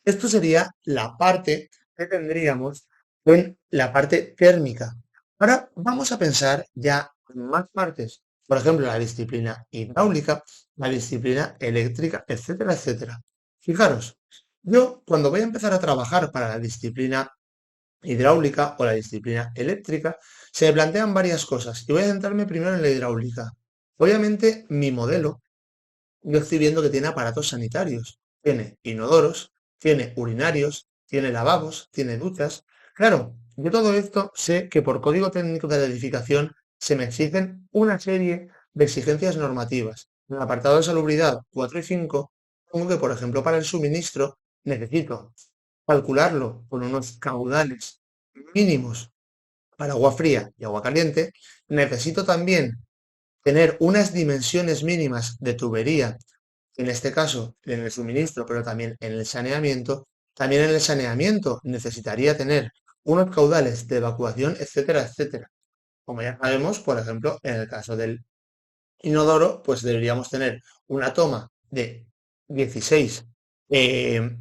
esto sería la parte que tendríamos en la parte térmica. Ahora vamos a pensar ya en más partes. Por ejemplo, la disciplina hidráulica, la disciplina eléctrica, etcétera, etcétera. Fijaros, yo cuando voy a empezar a trabajar para la disciplina hidráulica o la disciplina eléctrica, se me plantean varias cosas y voy a centrarme primero en la hidráulica. Obviamente, mi modelo, yo estoy viendo que tiene aparatos sanitarios, tiene inodoros, tiene urinarios, tiene lavabos, tiene duchas. Claro, yo todo esto sé que por código técnico de la edificación se me exigen una serie de exigencias normativas. En el apartado de salubridad 4 y 5, pongo que, por ejemplo, para el suministro necesito calcularlo con unos caudales mínimos para agua fría y agua caliente, necesito también tener unas dimensiones mínimas de tubería, en este caso en el suministro, pero también en el saneamiento. También en el saneamiento necesitaría tener unos caudales de evacuación, etcétera, etcétera. Como ya sabemos, por ejemplo, en el caso del inodoro, pues deberíamos tener una toma de 16, eh,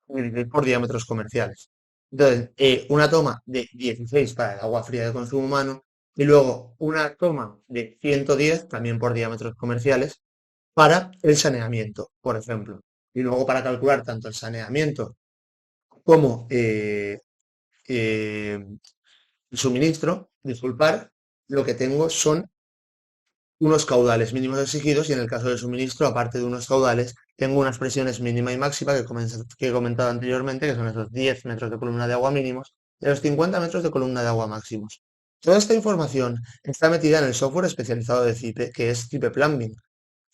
16 por diámetros comerciales. Entonces, una toma de 16 para el agua fría de consumo humano y luego una toma de 110 también por diámetros comerciales para el saneamiento, por ejemplo. Y luego para calcular tanto el saneamiento como eh, el suministro, disculpar, lo que tengo son unos caudales mínimos exigidos y en el caso del suministro, aparte de unos caudales, tengo unas presiones mínima y máxima que he comentado anteriormente, que son esos 10 metros de columna de agua mínimos y los 50 metros de columna de agua máximos. Toda esta información está metida en el software especializado de CIPE, que es CIPE Plumbing.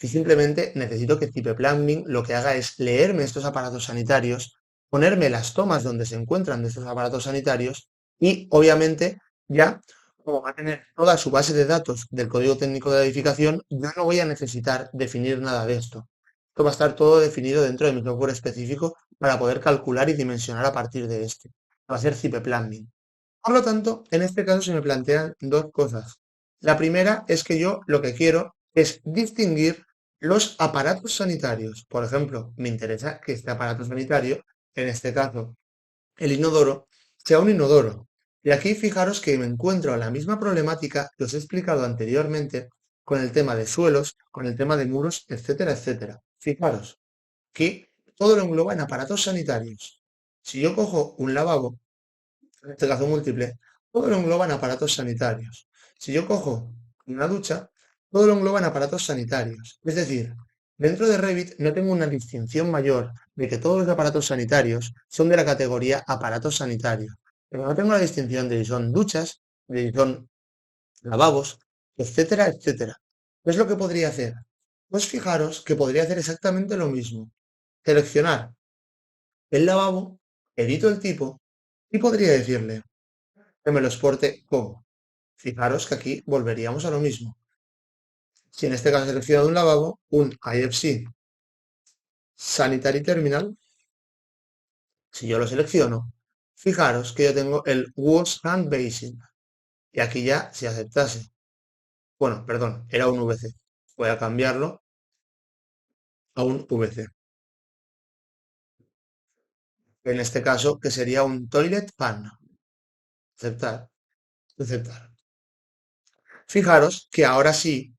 Y simplemente necesito que CIPE Plumbing lo que haga es leerme estos aparatos sanitarios, ponerme las tomas donde se encuentran de estos aparatos sanitarios y, obviamente, ya como va a tener toda su base de datos del código técnico de la edificación, yo no voy a necesitar definir nada de esto. Esto va a estar todo definido dentro de mi software específico para poder calcular y dimensionar a partir de este. Va a ser CIPE Plumbing. Por lo tanto, en este caso se me plantean dos cosas. La primera es que yo lo que quiero es distinguir los aparatos sanitarios. Por ejemplo, me interesa que este aparato sanitario, en este caso el inodoro, sea un inodoro. Y aquí fijaros que me encuentro la misma problemática que os he explicado anteriormente con el tema de suelos, con el tema de muros, etcétera, etcétera. Fijaros que todo lo engloba en aparatos sanitarios. Si yo cojo un lavabo, en este caso múltiple, todo lo engloba en aparatos sanitarios. Si yo cojo una ducha, todo lo engloba en aparatos sanitarios. Es decir, dentro de Revit no tengo una distinción mayor de que todos los aparatos sanitarios son de la categoría aparatos sanitarios. Pero no tengo la distinción de si son duchas, de si son lavabos, etcétera, etcétera. ¿Qué es lo que podría hacer? Pues fijaros que podría hacer exactamente lo mismo. Seleccionar el lavabo, edito el tipo y podría decirle que me lo exporte como. Fijaros que aquí volveríamos a lo mismo. Si en este caso he seleccionado un lavabo, un IFC Sanitary Terminal, si yo lo selecciono, fijaros que yo tengo el Wash Hand Basin. Y aquí ya, si aceptase, bueno, perdón, era un VC. Voy a cambiarlo a un VC. En este caso, que sería un Toilet Pan. Aceptar, aceptar. Fijaros que ahora sí,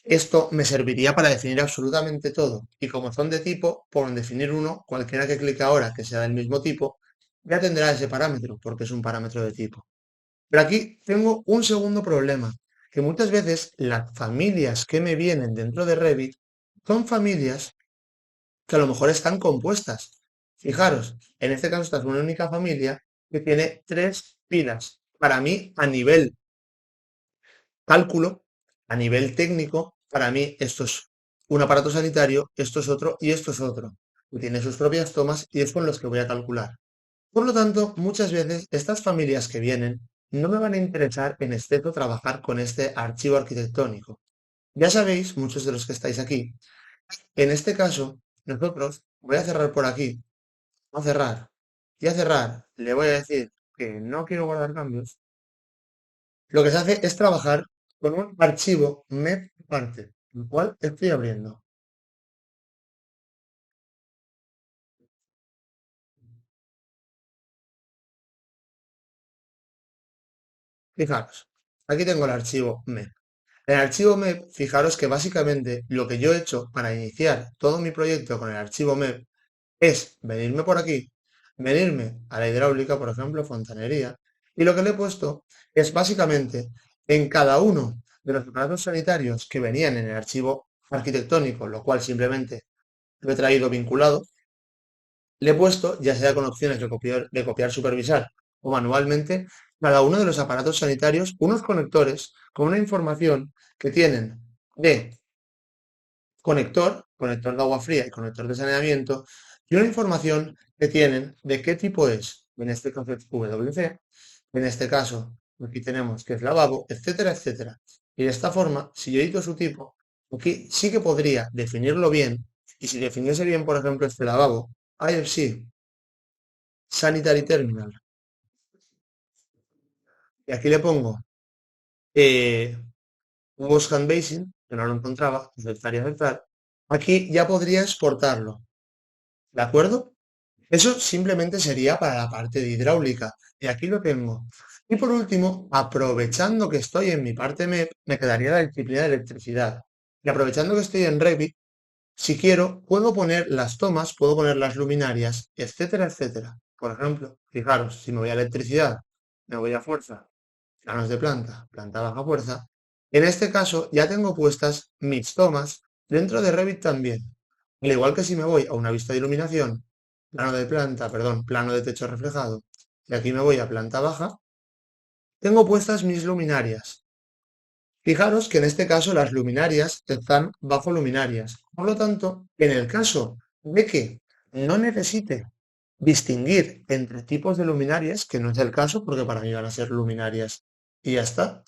esto me serviría para definir absolutamente todo. Y como son de tipo, por definir uno, cualquiera que clique ahora que sea del mismo tipo, ya tendrá ese parámetro, porque es un parámetro de tipo. Pero aquí tengo un segundo problema, que muchas veces las familias que me vienen dentro de Revit son familias que a lo mejor están compuestas. Fijaros, en este caso esta es una única familia que tiene 3 pilas. Para mí, a nivel cálculo, a nivel técnico, para mí esto es un aparato sanitario, esto es otro y esto es otro. Y tiene sus propias tomas y es con los que voy a calcular. Por lo tanto, muchas veces estas familias que vienen no me van a interesar en exceso trabajar con este archivo arquitectónico. Ya sabéis, muchos de los que estáis aquí, en este caso, nosotros, voy a cerrar por aquí, a cerrar, y a cerrar le voy a decir que no quiero guardar cambios. Lo que se hace es trabajar con un archivo MEP parte, el cual estoy abriendo. Fijaros, aquí tengo el archivo MEP. En el archivo MEP, fijaros que básicamente lo que yo he hecho para iniciar todo mi proyecto con el archivo MEP es venirme por aquí, venirme a la hidráulica, por ejemplo, fontanería, y lo que le he puesto es básicamente en cada uno de los aparatos sanitarios que venían en el archivo arquitectónico, lo cual simplemente lo he traído vinculado, le he puesto, ya sea con opciones de copiar, supervisar o manualmente, cada uno de los aparatos sanitarios, unos conectores con una información que tienen de conector de agua fría y conector de saneamiento, y una información que tienen de qué tipo es. En este caso es WC, en este caso aquí tenemos que es lavabo, etcétera, etcétera. Y de esta forma, si yo edito su tipo, aquí sí que podría definirlo bien, y si definiese bien, por ejemplo, este lavabo, IFC Sanitary Terminal, y aquí le pongo eh, Wash Hand Basin, que no lo encontraba, aceptar y aceptar, aquí ya podría exportarlo, ¿de acuerdo? Eso simplemente sería para la parte de hidráulica, y aquí lo tengo. Y por último, aprovechando que estoy en mi parte MEP, me quedaría la disciplina de electricidad. Y aprovechando que estoy en Revit, si quiero, puedo poner las tomas, puedo poner las luminarias, etcétera, etcétera. Por ejemplo, fijaros, si me voy a electricidad, me voy a fuerza, planos de planta, planta baja fuerza. En este caso ya tengo puestas mis tomas dentro de Revit también. Al igual que si me voy a una vista de iluminación, plano de planta, perdón, plano de techo reflejado, y aquí me voy a planta baja, tengo puestas mis luminarias. Fijaros que en este caso las luminarias están bajo luminarias. Por lo tanto, en el caso de que no necesite distinguir entre tipos de luminarias, que no es el caso porque para mí van a ser luminarias y ya está,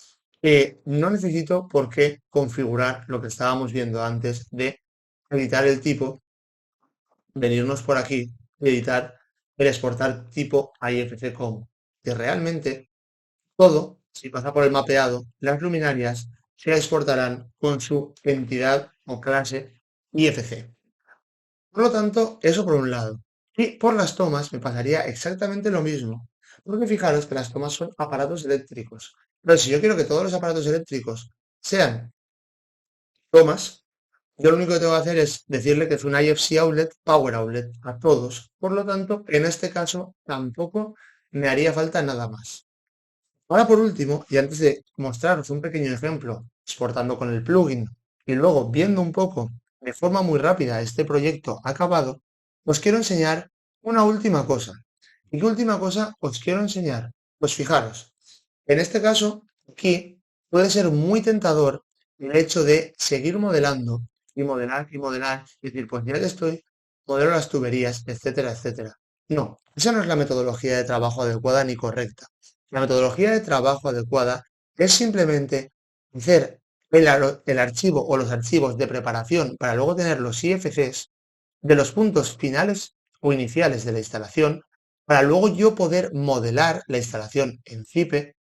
no necesito por qué configurar lo que estábamos viendo antes de editar el tipo, venirnos por aquí y editar el exportar tipo IFC como, que realmente todo, si pasa por el mapeado, las luminarias se exportarán con su entidad o clase IFC. Por lo tanto, eso por un lado. Y por las tomas me pasaría exactamente lo mismo. Porque fijaros que las tomas son aparatos eléctricos. Pero si yo quiero que todos los aparatos eléctricos sean tomas, yo lo único que tengo que hacer es decirle que es un IFC outlet, power outlet a todos. Por lo tanto, en este caso tampoco me haría falta nada más. Ahora por último, y antes de mostraros un pequeño ejemplo exportando con el plugin y luego viendo un poco de forma muy rápida este proyecto acabado, os quiero enseñar una última cosa. ¿Y qué última cosa os quiero enseñar? Pues fijaros, en este caso, aquí puede ser muy tentador el hecho de seguir modelando y modelar, y decir, pues ya que estoy, modelo las tuberías, etcétera, etcétera. No, esa no es la metodología de trabajo adecuada ni correcta. La metodología de trabajo adecuada es simplemente hacer el archivo o los archivos de preparación para luego tener los IFCs de los puntos finales o iniciales de la instalación para luego yo poder modelar la instalación en Cipe,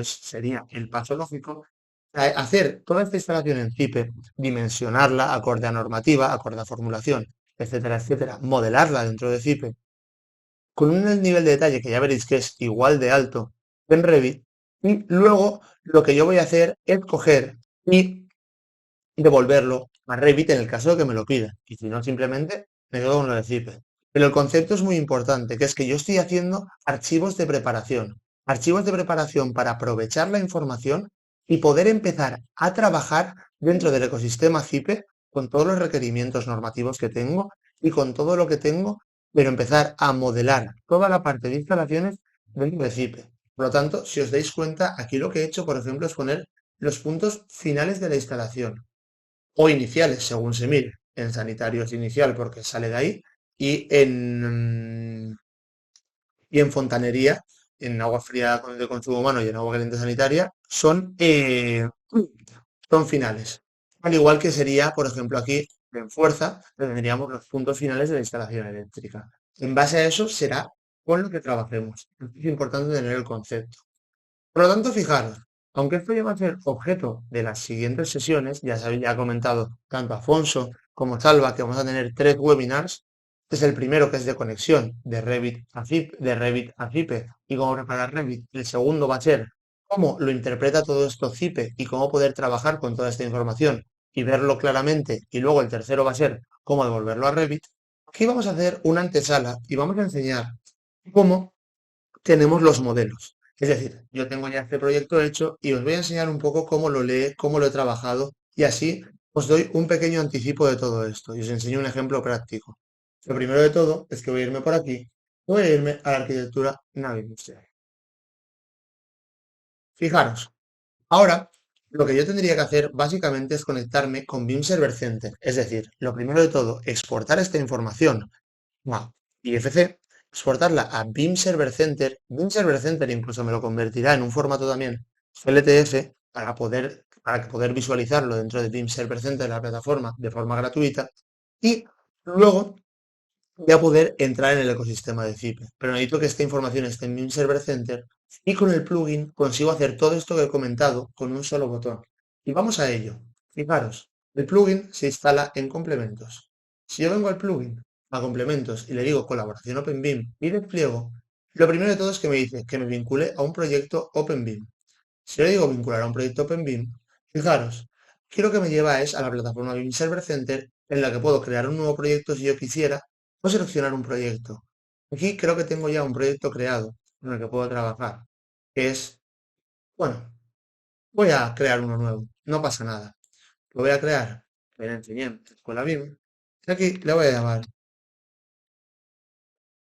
sería el paso lógico, hacer toda esta instalación en Cipe, dimensionarla acorde a normativa, acorde a formulación, etcétera, etcétera, modelarla dentro de Cipe, con un nivel de detalle que ya veréis que es igual de alto en Revit, y luego lo que yo voy a hacer es coger y devolverlo a Revit en el caso de que me lo pida. Y si no, simplemente me quedo con lo de Zipe. Pero el concepto es muy importante, que es que yo estoy haciendo archivos de preparación. Archivos de preparación para aprovechar la información y poder empezar a trabajar dentro del ecosistema Zipe con todos los requerimientos normativos que tengo y con todo lo que tengo, pero empezar a modelar toda la parte de instalaciones dentro de Zipe. Por lo tanto, si os dais cuenta, aquí lo que he hecho, por ejemplo, es poner los puntos finales de la instalación o iniciales, según se mire. En sanitario es inicial porque sale de ahí y en fontanería, en agua fría de consumo humano y en agua caliente sanitaria, son finales. Al igual que sería, por ejemplo, aquí en fuerza, tendríamos los puntos finales de la instalación eléctrica. En base a eso será con lo que trabajemos. Es importante tener el concepto. Por lo tanto, fijaros, aunque esto ya va a ser objeto de las siguientes sesiones, ya sabéis, ya ha comentado tanto Afonso como Salva que vamos a tener 3 webinars. Este es el primero, que es de conexión de Revit a Zipe y cómo preparar Revit. El segundo va a ser cómo lo interpreta todo esto Zipe y cómo poder trabajar con toda esta información y verlo claramente. Y luego el tercero va a ser cómo devolverlo a Revit. Aquí vamos a hacer una antesala y vamos a enseñar cómo tenemos los modelos. Es decir, yo tengo ya este proyecto hecho y os voy a enseñar un poco cómo lo lee, cómo lo he trabajado y así os doy un pequeño anticipo de todo esto y os enseño un ejemplo práctico. Lo primero de todo es que voy a irme por aquí, voy a irme a la arquitectura nave industrial. Fijaros, ahora lo que yo tendría que hacer básicamente es conectarme con BIM Server Center. Es decir, lo primero de todo, exportar esta información a IFC, exportarla a BIM Server Center. BIM Server Center incluso me lo convertirá en un formato también LTF para poder visualizarlo dentro de BIM Server Center, la plataforma, de forma gratuita. Y luego voy a poder entrar en el ecosistema de Zipe. Pero necesito que esta información esté en BIM Server Center y con el plugin consigo hacer todo esto que he comentado con un solo botón. Y vamos a ello. Fijaros, el plugin se instala en complementos. Si yo vengo al plugin, a complementos, y le digo colaboración OpenBIM y despliego, lo primero de todo es que me dice que me vincule a un proyecto OpenBIM. Si yo le digo vincular a un proyecto OpenBIM, fijaros, quiero que me lleva a la plataforma BIM Server Center en la que puedo crear un nuevo proyecto si yo quisiera o seleccionar un proyecto. Aquí creo que tengo ya un proyecto creado en el que puedo trabajar, que es, bueno, voy a crear uno nuevo, no pasa nada. Lo voy a crear en el con la BIM. Y aquí le voy a llamar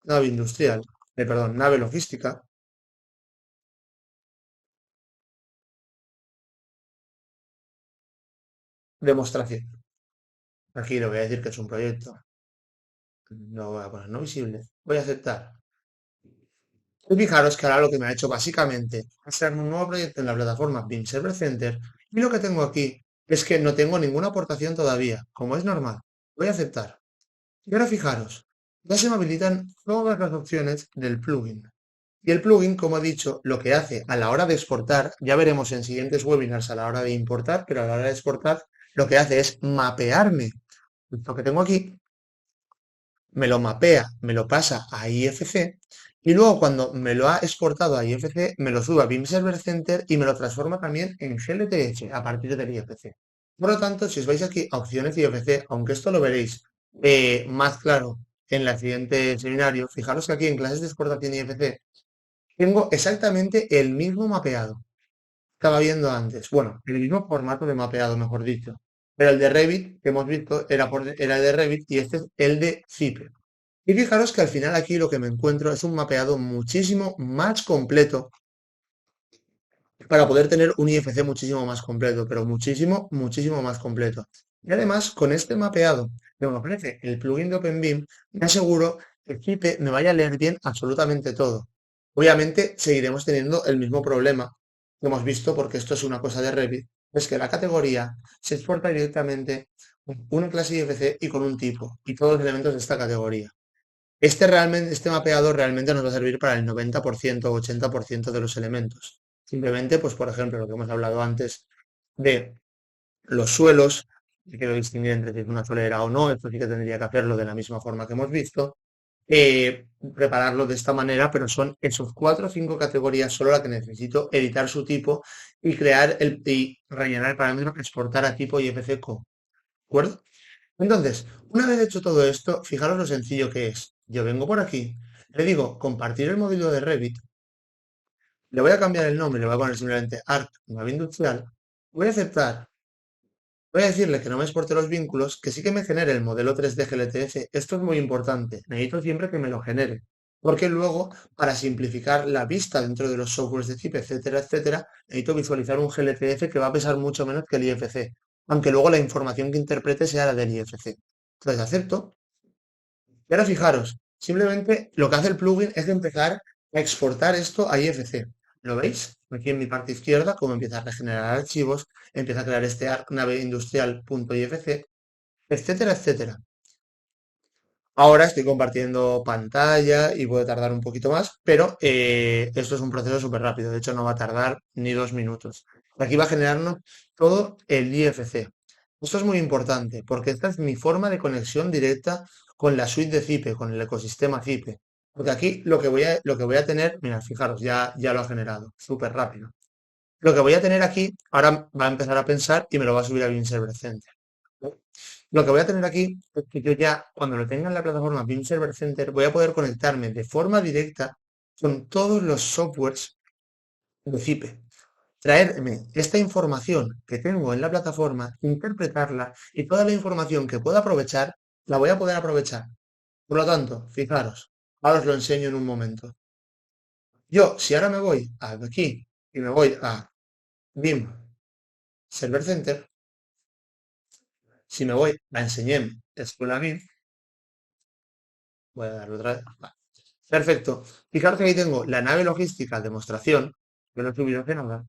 nave industrial, perdón, nave logística. Demostración. Aquí le voy a decir que es un proyecto. Lo voy a poner no visible. Voy a aceptar. Y fijaros que ahora lo que me ha hecho básicamente es crear un nuevo proyecto en la plataforma BIM Server Center. Y lo que tengo aquí es que no tengo ninguna aportación todavía, como es normal. Voy a aceptar. Y ahora fijaros, ya se me habilitan todas las opciones del plugin. Y el plugin, como he dicho, lo que hace a la hora de exportar, ya veremos en siguientes webinars a la hora de importar, pero a la hora de exportar, lo que hace es mapearme esto que tengo aquí, me lo mapea, me lo pasa a IFC y luego cuando me lo ha exportado a IFC, me lo sube a BIM Server Center y me lo transforma también en GLTF a partir del IFC. Por lo tanto, si os vais aquí a opciones IFC, aunque esto lo veréis más claro en el siguiente seminario, fijaros que aquí en clases de exportación IFC tengo exactamente el mismo mapeado. estaba viendo antes? Bueno, el mismo formato de mapeado, mejor dicho. Pero el de Revit que hemos visto era el de Revit y este es el de Zipe. Y fijaros que al final aquí lo que me encuentro es un mapeado muchísimo más completo para poder tener un IFC muchísimo más completo, pero muchísimo, muchísimo más completo. Y además, con este mapeado que me ofrece el plugin de OpenBeam, me aseguro que el Zipe me vaya a leer bien absolutamente todo. Obviamente, seguiremos teniendo el mismo problema que hemos visto, porque esto es una cosa de Revit, es que la categoría se exporta directamente con una clase IFC y con un tipo, y todos los elementos de esta categoría. Este mapeado realmente nos va a servir para el 90% o 80% de los elementos. Simplemente, pues por ejemplo, lo que hemos hablado antes de los suelos, que quiero distinguir entre si es una solera o no, esto sí que tendría que hacerlo de la misma forma que hemos visto, prepararlo de esta manera, pero son esos 4 o 5 categorías solo las que necesito editar su tipo y y rellenar el parámetro exportar a tipo IFC-co. ¿De acuerdo? Entonces, una vez hecho todo esto, fijaros lo sencillo que es. Yo vengo por aquí, le digo compartir el módulo de Revit, le voy a cambiar el nombre, le voy a poner simplemente Arc nave industrial, voy a aceptar, voy a decirle que no me exporte los vínculos, que sí que me genere el modelo 3D GLTF. Esto es muy importante, necesito siempre que me lo genere, porque luego, para simplificar la vista dentro de los softwares de chip, etcétera, etcétera, necesito visualizar un GLTF que va a pesar mucho menos que el IFC, aunque luego la información que interprete sea la del IFC. Entonces acepto. Y ahora fijaros, simplemente lo que hace el plugin es empezar a exportar esto a IFC. ¿Lo veis? Aquí en mi parte izquierda, cómo empieza a regenerar archivos, empieza a crear este arc nave industrial.ifc, etcétera, etcétera. Ahora estoy compartiendo pantalla y puede tardar un poquito más, pero esto es un proceso súper rápido. De hecho, no va a tardar ni 2 minutos. Aquí va a generarnos todo el IFC. Esto es muy importante porque esta es mi forma de conexión directa con la suite de Zipe, con el ecosistema Zipe. Porque aquí lo que voy a tener, mira, fijaros, ya lo ha generado, súper rápido. Lo que voy a tener aquí, ahora va a empezar a pensar y me lo va a subir a Beam Server Center. Lo que voy a tener aquí es que yo ya, cuando lo tenga en la plataforma Beam Server Center, voy a poder conectarme de forma directa con todos los softwares de Zipe. Traerme esta información que tengo en la plataforma, interpretarla y toda la información que pueda aprovechar, la voy a poder aprovechar. Por lo tanto, fijaros, ahora os lo enseño en un momento. Yo, si ahora me voy aquí y me voy a BIM Server Center, si me voy a Enseñem Escuela BIM, voy a darle otra vez. Vale. Perfecto. Fijaros que aquí tengo la nave logística demostración, que lo he subido hace nada.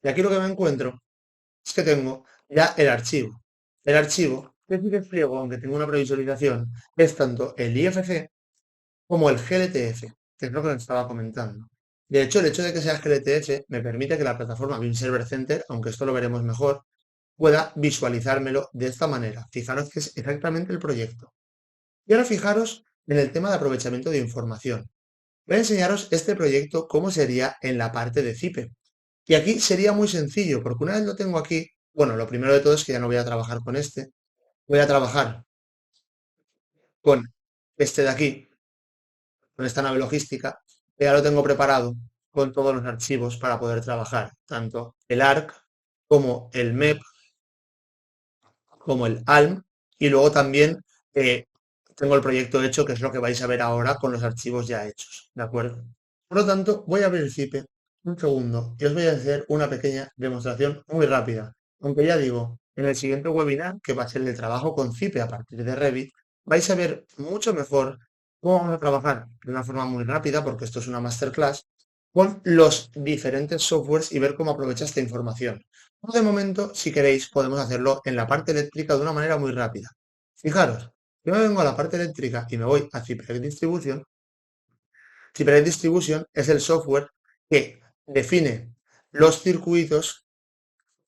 Y aquí lo que me encuentro es que tengo ya el archivo. El archivo, que si despliego, aunque tengo una previsualización, es tanto el IFC como el GLTF, que es lo que les estaba comentando. De hecho, el hecho de que sea GLTF me permite que la plataforma Beam Server Center, aunque esto lo veremos mejor, pueda visualizármelo de esta manera. Fijaros que es exactamente el proyecto. Y ahora fijaros en el tema de aprovechamiento de información. Voy a enseñaros este proyecto cómo sería en la parte de Zipe. Y aquí sería muy sencillo, porque una vez lo tengo aquí, bueno, lo primero de todo es que ya no voy a trabajar con este, voy a trabajar con este de aquí, con esta nave logística, que ya lo tengo preparado con todos los archivos para poder trabajar, tanto el ARC como el MEP, como el ALM, y luego también tengo el proyecto hecho, que es lo que vais a ver ahora con los archivos ya hechos, ¿de acuerdo? Por lo tanto, voy a abrir el Zipe un segundo y os voy a hacer una pequeña demostración muy rápida. Aunque ya digo, en el siguiente webinar, que va a ser el trabajo con Zipe a partir de Revit, vais a ver mucho mejor cómo vamos a trabajar de una forma muy rápida, porque esto es una masterclass, con los diferentes softwares y ver cómo aprovecha esta información. De momento, si queréis, podemos hacerlo en la parte eléctrica de una manera muy rápida. Fijaros, yo me vengo a la parte eléctrica y me voy a Cypress Distribution. Cypress Distribution es el software que define los circuitos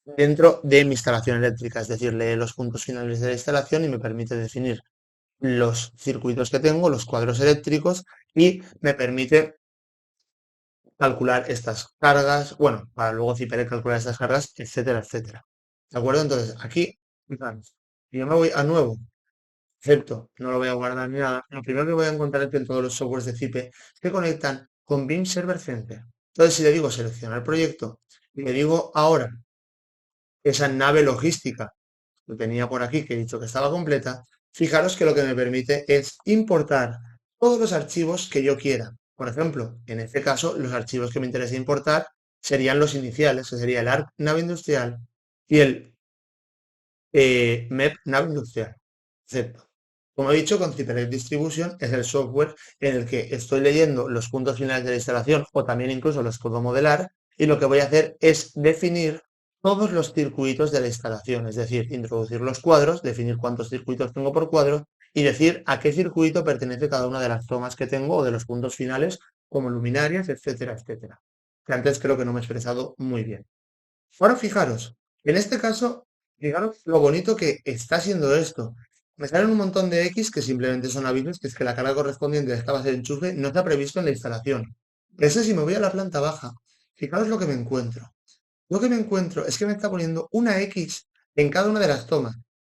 dentro de mi instalación eléctrica, es decir, lee los puntos finales de la instalación y me permite definir los circuitos que tengo, los cuadros eléctricos y me permite calcular estas cargas, bueno, para luego Cypress calcular estas cargas, etcétera, etcétera. ¿De acuerdo? Entonces, aquí, fijaros, si yo me voy a nuevo, excepto, no lo voy a guardar ni nada, lo primero que voy a encontrar es que en todos los softwares de Zipe se conectan con Beam Server Center. Entonces, si le digo seleccionar proyecto, y le digo ahora esa nave logística que tenía por aquí, que he dicho que estaba completa, fijaros que lo que me permite es importar todos los archivos que yo quiera. Por ejemplo, en este caso, los archivos que me interesa importar serían los iniciales, que sería el ARC nave industrial y el MEP nave industrial. Excepto, como he dicho, con Cipher Distribution es el software en el que estoy leyendo los puntos finales de la instalación o también incluso los puedo modelar y lo que voy a hacer es definir todos los circuitos de la instalación, es decir, introducir los cuadros, definir cuántos circuitos tengo por cuadro y decir a qué circuito pertenece cada una de las tomas que tengo o de los puntos finales como luminarias, etcétera, etcétera. Que antes creo que no me he expresado muy bien. Ahora fijaros, en este caso, fijaros lo bonito que está siendo esto. Me salen un montón de X que simplemente son avisos, que es que la carga correspondiente de esta base de enchufe no está previsto en la instalación. Eso si me voy a la planta baja, fijaros lo que me encuentro. Lo que me encuentro es que me está poniendo una X en cada una de las tomas.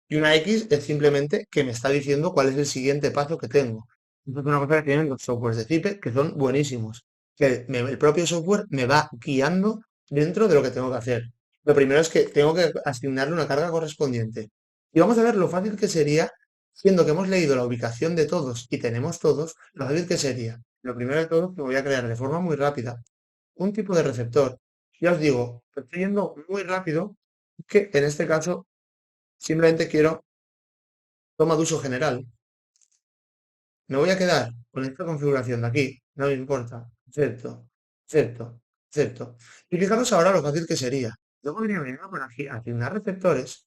Y una X es simplemente que me está diciendo cuál es el siguiente paso que tengo. Esto es una cosa que tienen los softwares de Zipe que son buenísimos. El propio software me va guiando dentro de lo que tengo que hacer. Lo primero es que tengo que asignarle una carga correspondiente. Y vamos a ver lo fácil que sería, siendo que hemos leído la ubicación de todos y tenemos todos, lo fácil que sería. Lo primero de todo, que voy a crear de forma muy rápida un tipo de receptor. Ya os digo, estoy yendo muy rápido, que en este caso simplemente quiero toma de uso general. Me voy a quedar con esta configuración de aquí, no me importa. Acepto, acepto, acepto. Y fijaros ahora lo fácil que sería. Yo podría venir por aquí a asignar receptores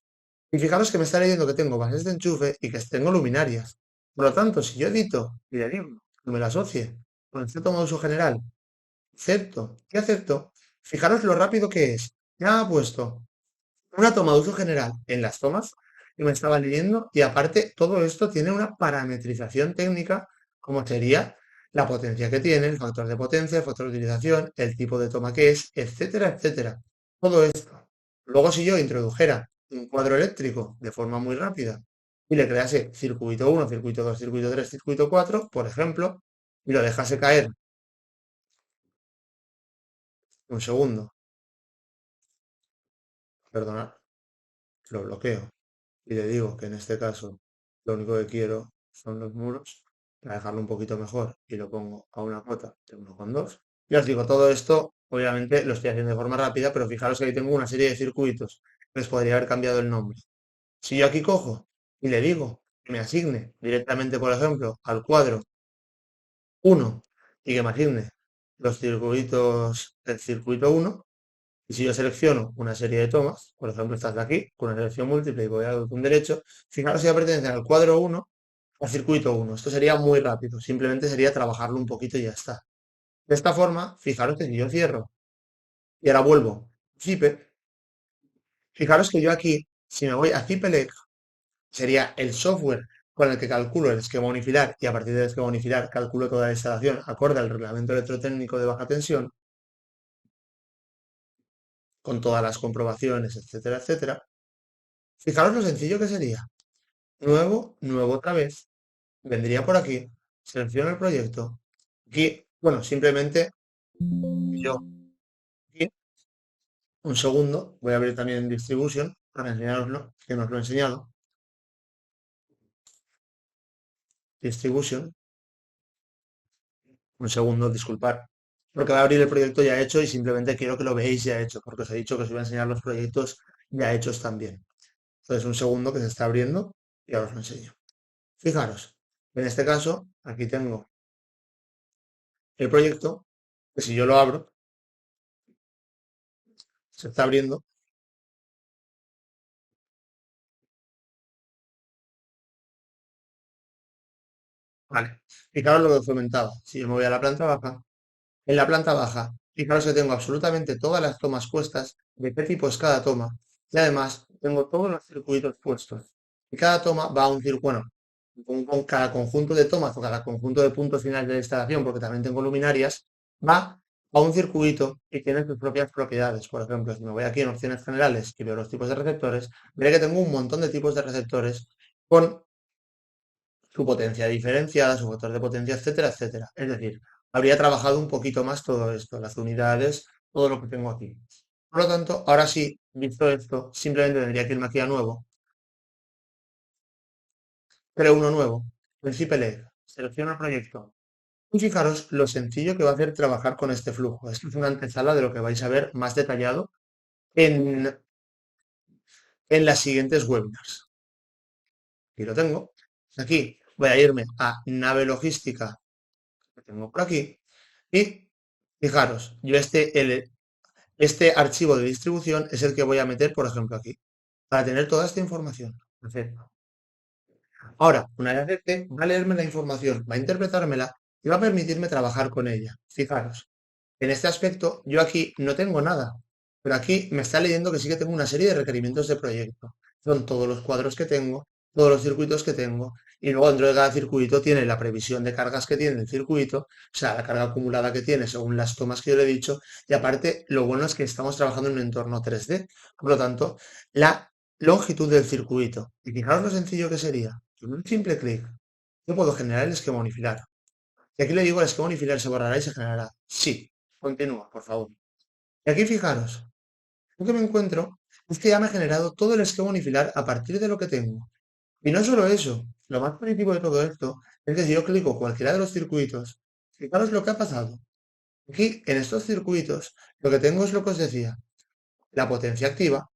y fijaros que me está leyendo que tengo bases de enchufe y que tengo luminarias. Por lo tanto, si yo edito y le digo que me la asocie con este toma de uso general, acepto y acepto, fijaros lo rápido que es. Ya ha puesto una toma de uso general en las tomas y me estaba leyendo y aparte todo esto tiene una parametrización técnica como sería la potencia que tiene, el factor de potencia, el factor de utilización, el tipo de toma que es, etcétera, etcétera. Todo esto. Luego si yo introdujera un cuadro eléctrico de forma muy rápida y le crease circuito 1, circuito 2, circuito 3, circuito 4, por ejemplo, y lo dejase caer un segundo, perdonad, lo bloqueo y le digo que en este caso lo único que quiero son los muros para dejarlo un poquito mejor y lo pongo a una cota de 1,2. Ya os digo, todo esto obviamente lo estoy haciendo de forma rápida, pero fijaros que ahí tengo una serie de circuitos. Les podría haber cambiado el nombre. Si yo aquí cojo y le digo que me asigne directamente, por ejemplo, al cuadro 1 y que me asigne los circuitos del circuito 1, y si yo selecciono una serie de tomas, por ejemplo estas de aquí, con una selección múltiple y voy a botón derecho, fijaros si ya pertenecen al cuadro 1 o al circuito 1. Esto sería muy rápido, simplemente sería trabajarlo un poquito y ya está. De esta forma, fijaros que si yo cierro y ahora vuelvo a Zipe, fijaros que yo aquí, si me voy a Zipelec, sería el software con el que calculo el esquema unifilar y a partir del esquema unifilar calculo toda la instalación acorde al reglamento electrotécnico de baja tensión, con todas las comprobaciones, etcétera, etcétera. Fijaros lo sencillo que sería. Nuevo, nuevo otra vez. Vendría por aquí, selecciono el proyecto. Aquí, bueno, simplemente yo aquí, un segundo, voy a abrir también Distribution para enseñaroslo, que no os lo he enseñado. Distribution, un segundo, disculpar, porque voy a abrir el proyecto ya hecho y simplemente quiero que lo veáis ya hecho, porque os he dicho que os iba a enseñar los proyectos ya hechos también. Entonces, un segundo que se está abriendo y ahora os lo enseño. Fijaros, en este caso, aquí tengo el proyecto, que si yo lo abro, se está abriendo. Vale, fijaros lo que os comentaba. Si yo me voy a la planta baja, en la planta baja, fijaros que tengo absolutamente todas las tomas puestas, de qué tipo es cada toma, y además tengo todos los circuitos puestos. Y cada toma va a un circuito, bueno, con cada conjunto de tomas o cada conjunto de puntos finales de la instalación, porque también tengo luminarias, va a un circuito y tiene sus propias propiedades. Por ejemplo, si me voy aquí en opciones generales y veo los tipos de receptores, veré que tengo un montón de tipos de receptores con su potencia diferenciada, su factor de potencia, etcétera, etcétera. Es decir, habría trabajado un poquito más todo esto, las unidades, todo lo que tengo aquí. Por lo tanto, ahora sí, visto esto, simplemente tendría que irme aquí a nuevo, creo uno nuevo, Principal Layer, selecciono el proyecto. Y fijaros lo sencillo que va a hacer trabajar con este flujo. Esto es una antesala de lo que vais a ver más detallado en, en las siguientes webinars. Aquí lo tengo. Aquí voy a irme a nave logística, que tengo por aquí, y fijaros, yo este archivo de distribución es el que voy a meter, por ejemplo, aquí, para tener toda esta información. Perfecto. Ahora, una vez acepte, va a leerme la información, va a interpretármela y va a permitirme trabajar con ella. Fijaros, en este aspecto yo aquí no tengo nada, pero aquí me está leyendo que sí que tengo una serie de requerimientos de proyecto. Son todos los cuadros que tengo, todos los circuitos que tengo, y luego dentro de cada circuito tiene la previsión de cargas que tiene el circuito, o sea, la carga acumulada que tiene según las tomas que yo le he dicho, y aparte lo bueno es que estamos trabajando en un entorno 3D, por lo tanto, la longitud del circuito. Y fijaros lo sencillo que sería. Con un simple clic, yo puedo generar el esquema unifilar. Y aquí le digo, el esquema unifilar se borrará y se generará. Sí, continúa, por favor. Y aquí fijaros, lo que me encuentro es que ya me ha generado todo el esquema unifilar a partir de lo que tengo. Y no solo eso, lo más positivo de todo esto es que si yo clico cualquiera de los circuitos, fijaros lo que ha pasado. Aquí, en estos circuitos, lo que tengo es lo que os decía, la potencia activa,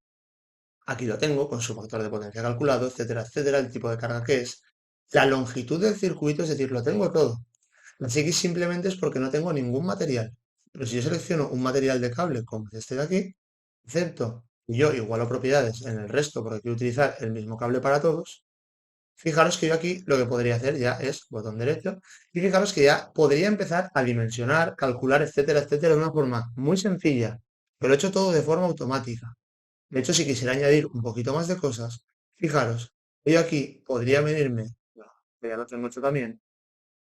aquí lo tengo con su factor de potencia calculado, etcétera, el tipo de carga que es, la longitud del circuito, es decir, lo tengo todo. Así que simplemente es porque no tengo ningún material. Pero si yo selecciono un material de cable como este de aquí, acepto y yo igualo propiedades en el resto porque quiero utilizar el mismo cable para todos, fijaros que yo aquí lo que podría hacer ya es botón derecho y fijaros que ya podría empezar a dimensionar, calcular, etcétera, de una forma muy sencilla. Pero lo he hecho todo de forma automática. De hecho, si quisiera añadir un poquito más de cosas, fijaros, yo aquí podría venirme, que ya lo tengo hecho también,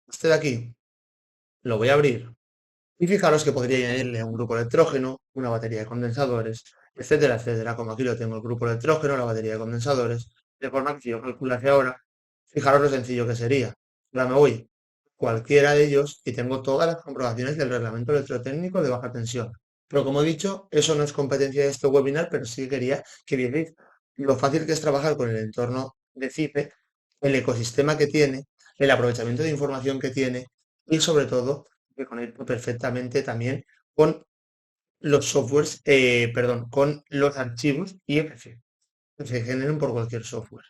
este de aquí, lo voy a abrir. Y fijaros que podría añadirle un grupo electrógeno, una batería de condensadores, etcétera. Como aquí lo tengo el grupo electrógeno, la batería de condensadores, de forma que si yo calculase ahora, fijaros lo sencillo que sería. Ahora me voy cualquiera de ellos y tengo todas las comprobaciones del reglamento electrotécnico de baja tensión. Pero como he dicho, eso no es competencia de este webinar, pero sí quería que vierais lo fácil que es trabajar con el entorno de CIPE, el ecosistema que tiene, el aprovechamiento de información que tiene y sobre todo que conecto perfectamente también con los softwares, perdón, con los archivos IFC que se generen por cualquier software.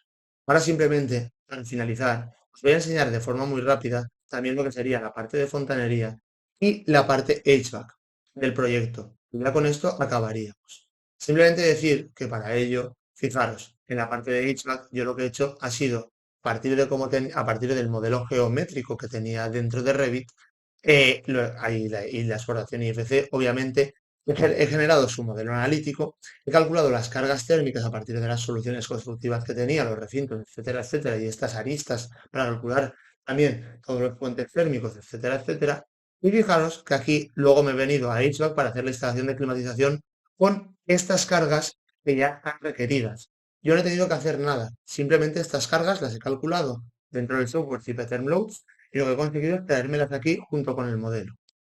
Ahora simplemente, al finalizar, os voy a enseñar de forma muy rápida también lo que sería la parte de fontanería y la parte HVAC del proyecto. Y ya con esto acabaríamos. Simplemente decir que para ello, fijaros, en la parte de HVAC yo lo que he hecho ha sido a partir del modelo geométrico que tenía dentro de Revit, y la exportación IFC, obviamente, he generado su modelo analítico, he calculado las cargas térmicas a partir de las soluciones constructivas que tenía, los recintos, etcétera, y estas aristas para calcular también todos los puentes térmicos, etcétera. Y fijaros que aquí luego me he venido a HVAC para hacer la instalación de climatización con estas cargas que ya están requeridas. Yo no he tenido que hacer nada, simplemente estas cargas las he calculado dentro del software CipeThermLoads y lo que he conseguido es traérmelas aquí junto con el modelo.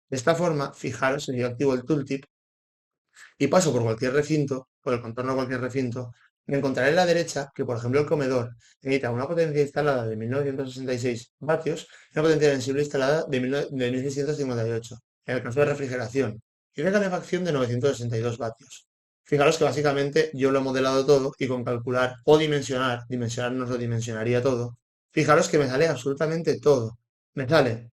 De esta forma, fijaros, si yo activo el tooltip y paso por cualquier recinto, por el contorno de cualquier recinto, me encontraré a la derecha que, por ejemplo, el comedor necesita una potencia instalada de 1966 vatios y una potencia sensible instalada de 1658. En el caso de refrigeración y de calefacción de 962 vatios. Fijaros que básicamente yo lo he modelado todo y con calcular o dimensionar nos lo dimensionaría todo. Fijaros que me sale absolutamente todo. Me sale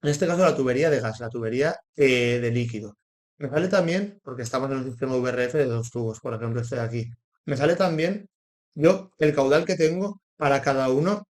en este caso la tubería de gas, la tubería de líquido. Me sale también, porque estamos en un sistema VRF de dos tubos, por ejemplo este de aquí. Me sale también yo el caudal que tengo para cada uno,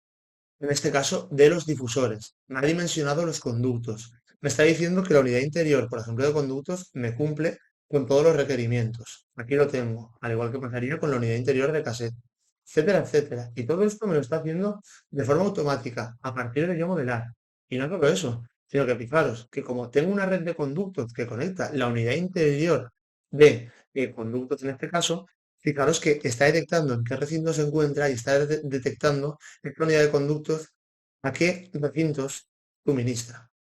en este caso, de los difusores. Me ha dimensionado los conductos. Me está diciendo que la unidad interior, por ejemplo, de conductos, me cumple con todos los requerimientos. Aquí lo tengo, al igual que pasaría con la unidad interior de cassette, etcétera. Y todo esto me lo está haciendo de forma automática, a partir de yo modelar. Y no solo eso, sino que fijaros que como tengo una red de conductos que conecta la unidad interior de conductos en este caso, fijaros que está detectando en qué recinto se encuentra y está detectando esta unidad de conductos a qué recintos suministra.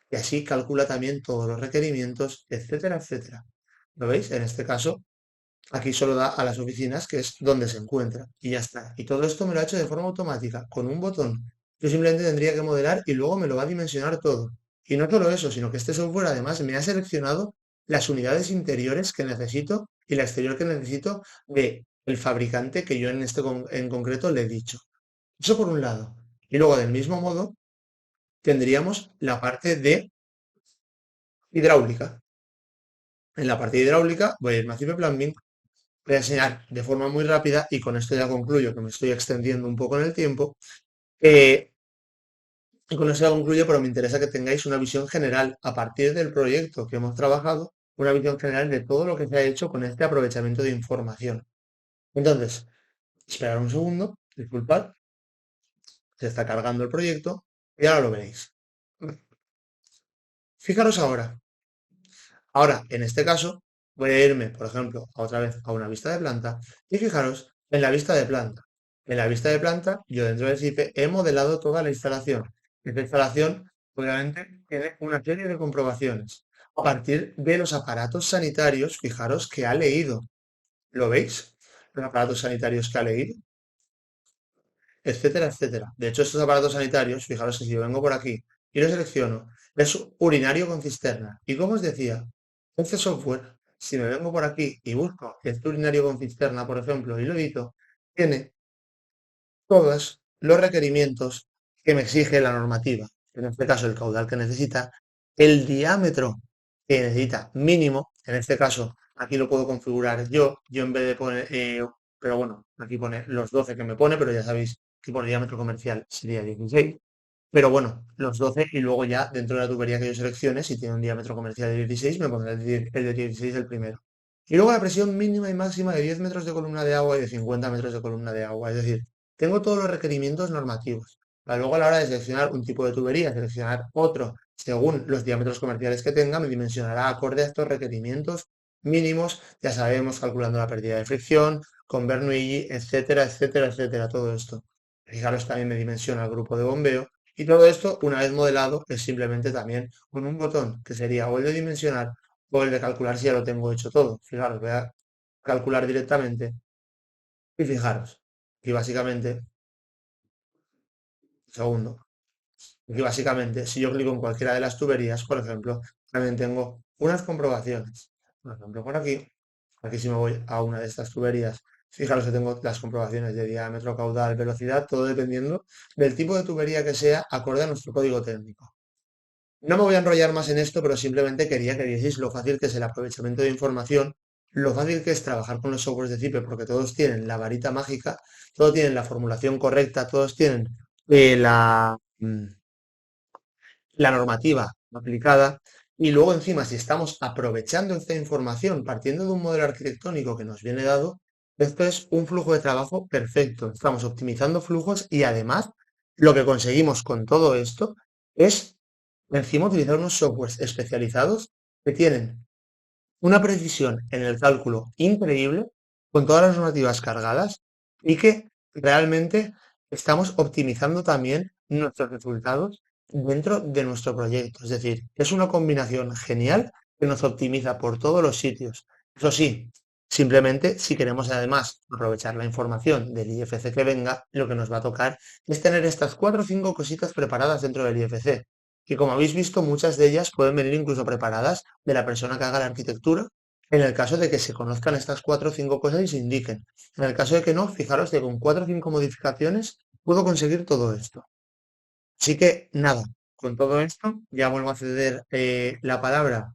Y así calcula también todos los requerimientos, etcétera. ¿Lo veis? En este caso, aquí solo da a las oficinas, que es donde se encuentra, y ya está. Y todo esto me lo ha hecho de forma automática, con un botón. Yo simplemente tendría que modelar y luego me lo va a dimensionar todo. Y no solo eso, sino que este software además me ha seleccionado las unidades interiores que necesito y la exterior que necesito de el fabricante que yo en concreto le he dicho. Eso por un lado. Y luego, del mismo modo, tendríamos la parte de hidráulica. En la parte de hidráulica voy a irme a Cipeplanbin, voy a enseñar de forma muy rápida y con esto ya concluyo, que me estoy extendiendo un poco en el tiempo. eh, y con esto ya concluyo, pero me interesa que tengáis una visión general a partir del proyecto que hemos trabajado, una visión general de todo lo que se ha hecho con este aprovechamiento de información. Entonces, esperar un segundo, disculpad, se está cargando el proyecto y ahora lo veréis. Fijaros ahora. Ahora, en este caso, voy a irme, por ejemplo, otra vez a una vista de planta y fijaros en la vista de planta. En la vista de planta, yo dentro del CIPE he modelado toda la instalación. Esta instalación, obviamente, tiene una serie de comprobaciones. A partir de los aparatos sanitarios, fijaros que ha leído. ¿Lo veis? Los aparatos sanitarios que ha leído, etcétera, etcétera. De hecho, estos aparatos sanitarios, fijaros que si yo vengo por aquí y lo selecciono, es urinario con cisterna. Y como os decía, este software, si me vengo por aquí y busco este urinario con cisterna, por ejemplo, y lo edito, tiene todos los requerimientos que me exige la normativa. En este caso, el caudal que necesita, el diámetro que necesita mínimo, en este caso, aquí lo puedo configurar yo en vez de poner, pero bueno, aquí pone los 12 que me pone, pero ya sabéis que por diámetro comercial sería 16. Pero bueno, los 12 y luego ya dentro de la tubería que yo seleccione, si tiene un diámetro comercial de 16, me pondré el de 16 el primero. Y luego la presión mínima y máxima de 10 metros de columna de agua y de 50 metros de columna de agua. Es decir, tengo todos los requerimientos normativos. Para luego a la hora de seleccionar un tipo de tubería, seleccionar otro, según los diámetros comerciales que tenga, me dimensionará acorde a estos requerimientos mínimos. Ya sabemos, calculando la pérdida de fricción, con Bernoulli, etcétera, etcétera, etcétera, todo esto. Fijaros, también me dimensiona el grupo de bombeo. Y todo esto, una vez modelado, es simplemente también con un botón que sería o el de dimensionar o el de calcular si ya lo tengo hecho todo. Fijaros, voy a calcular directamente y fijaros, que básicamente, segundo, que básicamente si yo clico en cualquiera de las tuberías, por ejemplo, también tengo unas comprobaciones. Por ejemplo, por aquí si me voy a una de estas tuberías, fijaros que tengo las comprobaciones de diámetro, caudal, velocidad, todo dependiendo del tipo de tubería que sea acorde a nuestro código técnico. No me voy a enrollar más en esto, pero simplemente quería que vieseis lo fácil que es el aprovechamiento de información, lo fácil que es trabajar con los softwares de CIPE, porque todos tienen la varita mágica, todos tienen la formulación correcta, todos tienen la normativa aplicada. Y luego encima, si estamos aprovechando esta información partiendo de un modelo arquitectónico que nos viene dado, esto es un flujo de trabajo perfecto. Estamos optimizando flujos y además lo que conseguimos con todo esto es encima utilizar unos softwares especializados que tienen una precisión en el cálculo increíble, con todas las normativas cargadas y que realmente estamos optimizando también nuestros resultados dentro de nuestro proyecto. Es decir, es una combinación genial que nos optimiza por todos los sitios. Eso sí, simplemente si queremos además aprovechar la información del IFC que venga, lo que nos va a tocar es tener estas 4 o 5 cositas preparadas dentro del IFC que como habéis visto, muchas de ellas pueden venir incluso preparadas de la persona que haga la arquitectura, en el caso de que se conozcan estas 4 o 5 cosas y se indiquen. En el caso de que no, fijaros que con 4 o 5 modificaciones puedo conseguir todo esto. Así que nada, con todo esto ya vuelvo a ceder la palabra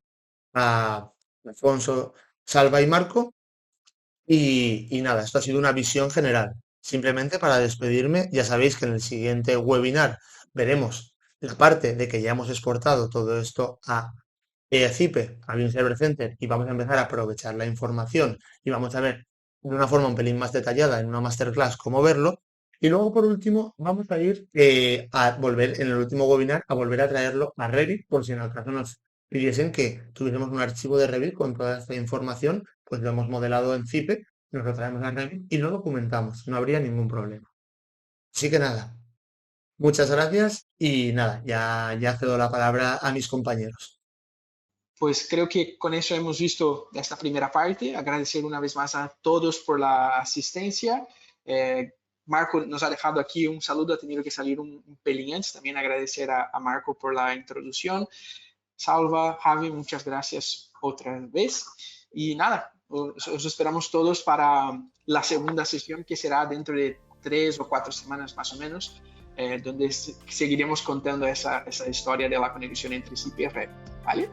a Alfonso, Salva y Marco. Y nada, esto ha sido una visión general. Simplemente para despedirme, ya sabéis que en el siguiente webinar veremos la parte de que ya hemos exportado todo esto a CIPE, a Lean Server Center, y vamos a empezar a aprovechar la información y vamos a ver de una forma un pelín más detallada en una masterclass cómo verlo. Y luego, por último, vamos a ir a volver en el último webinar a volver a traerlo a Revit, por si en el caso nos pidiesen que tuviéramos un archivo de Revit con toda esta información, pues lo hemos modelado en CIPE, nos lo traemos a Revit y lo documentamos, no habría ningún problema. Así que nada, muchas gracias y nada, ya cedo la palabra a mis compañeros. pues creo que con eso hemos visto esta primera parte. Agradecer una vez más a todos por la asistencia. Marco nos ha dejado aquí un saludo, ha tenido que salir un pelín antes. También agradecer a Marco por la introducción. Salva, Javi, muchas gracias otra vez. Y nada, os esperamos todos para la segunda sesión, que será dentro de 3 o 4 semanas más o menos, donde seguiremos contando esa historia de la conexión entre SIP y red, ¿vale?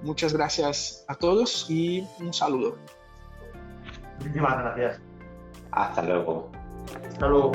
Muchas gracias a todos y un saludo. Muchísimas gracias. Hasta luego. Hasta luego.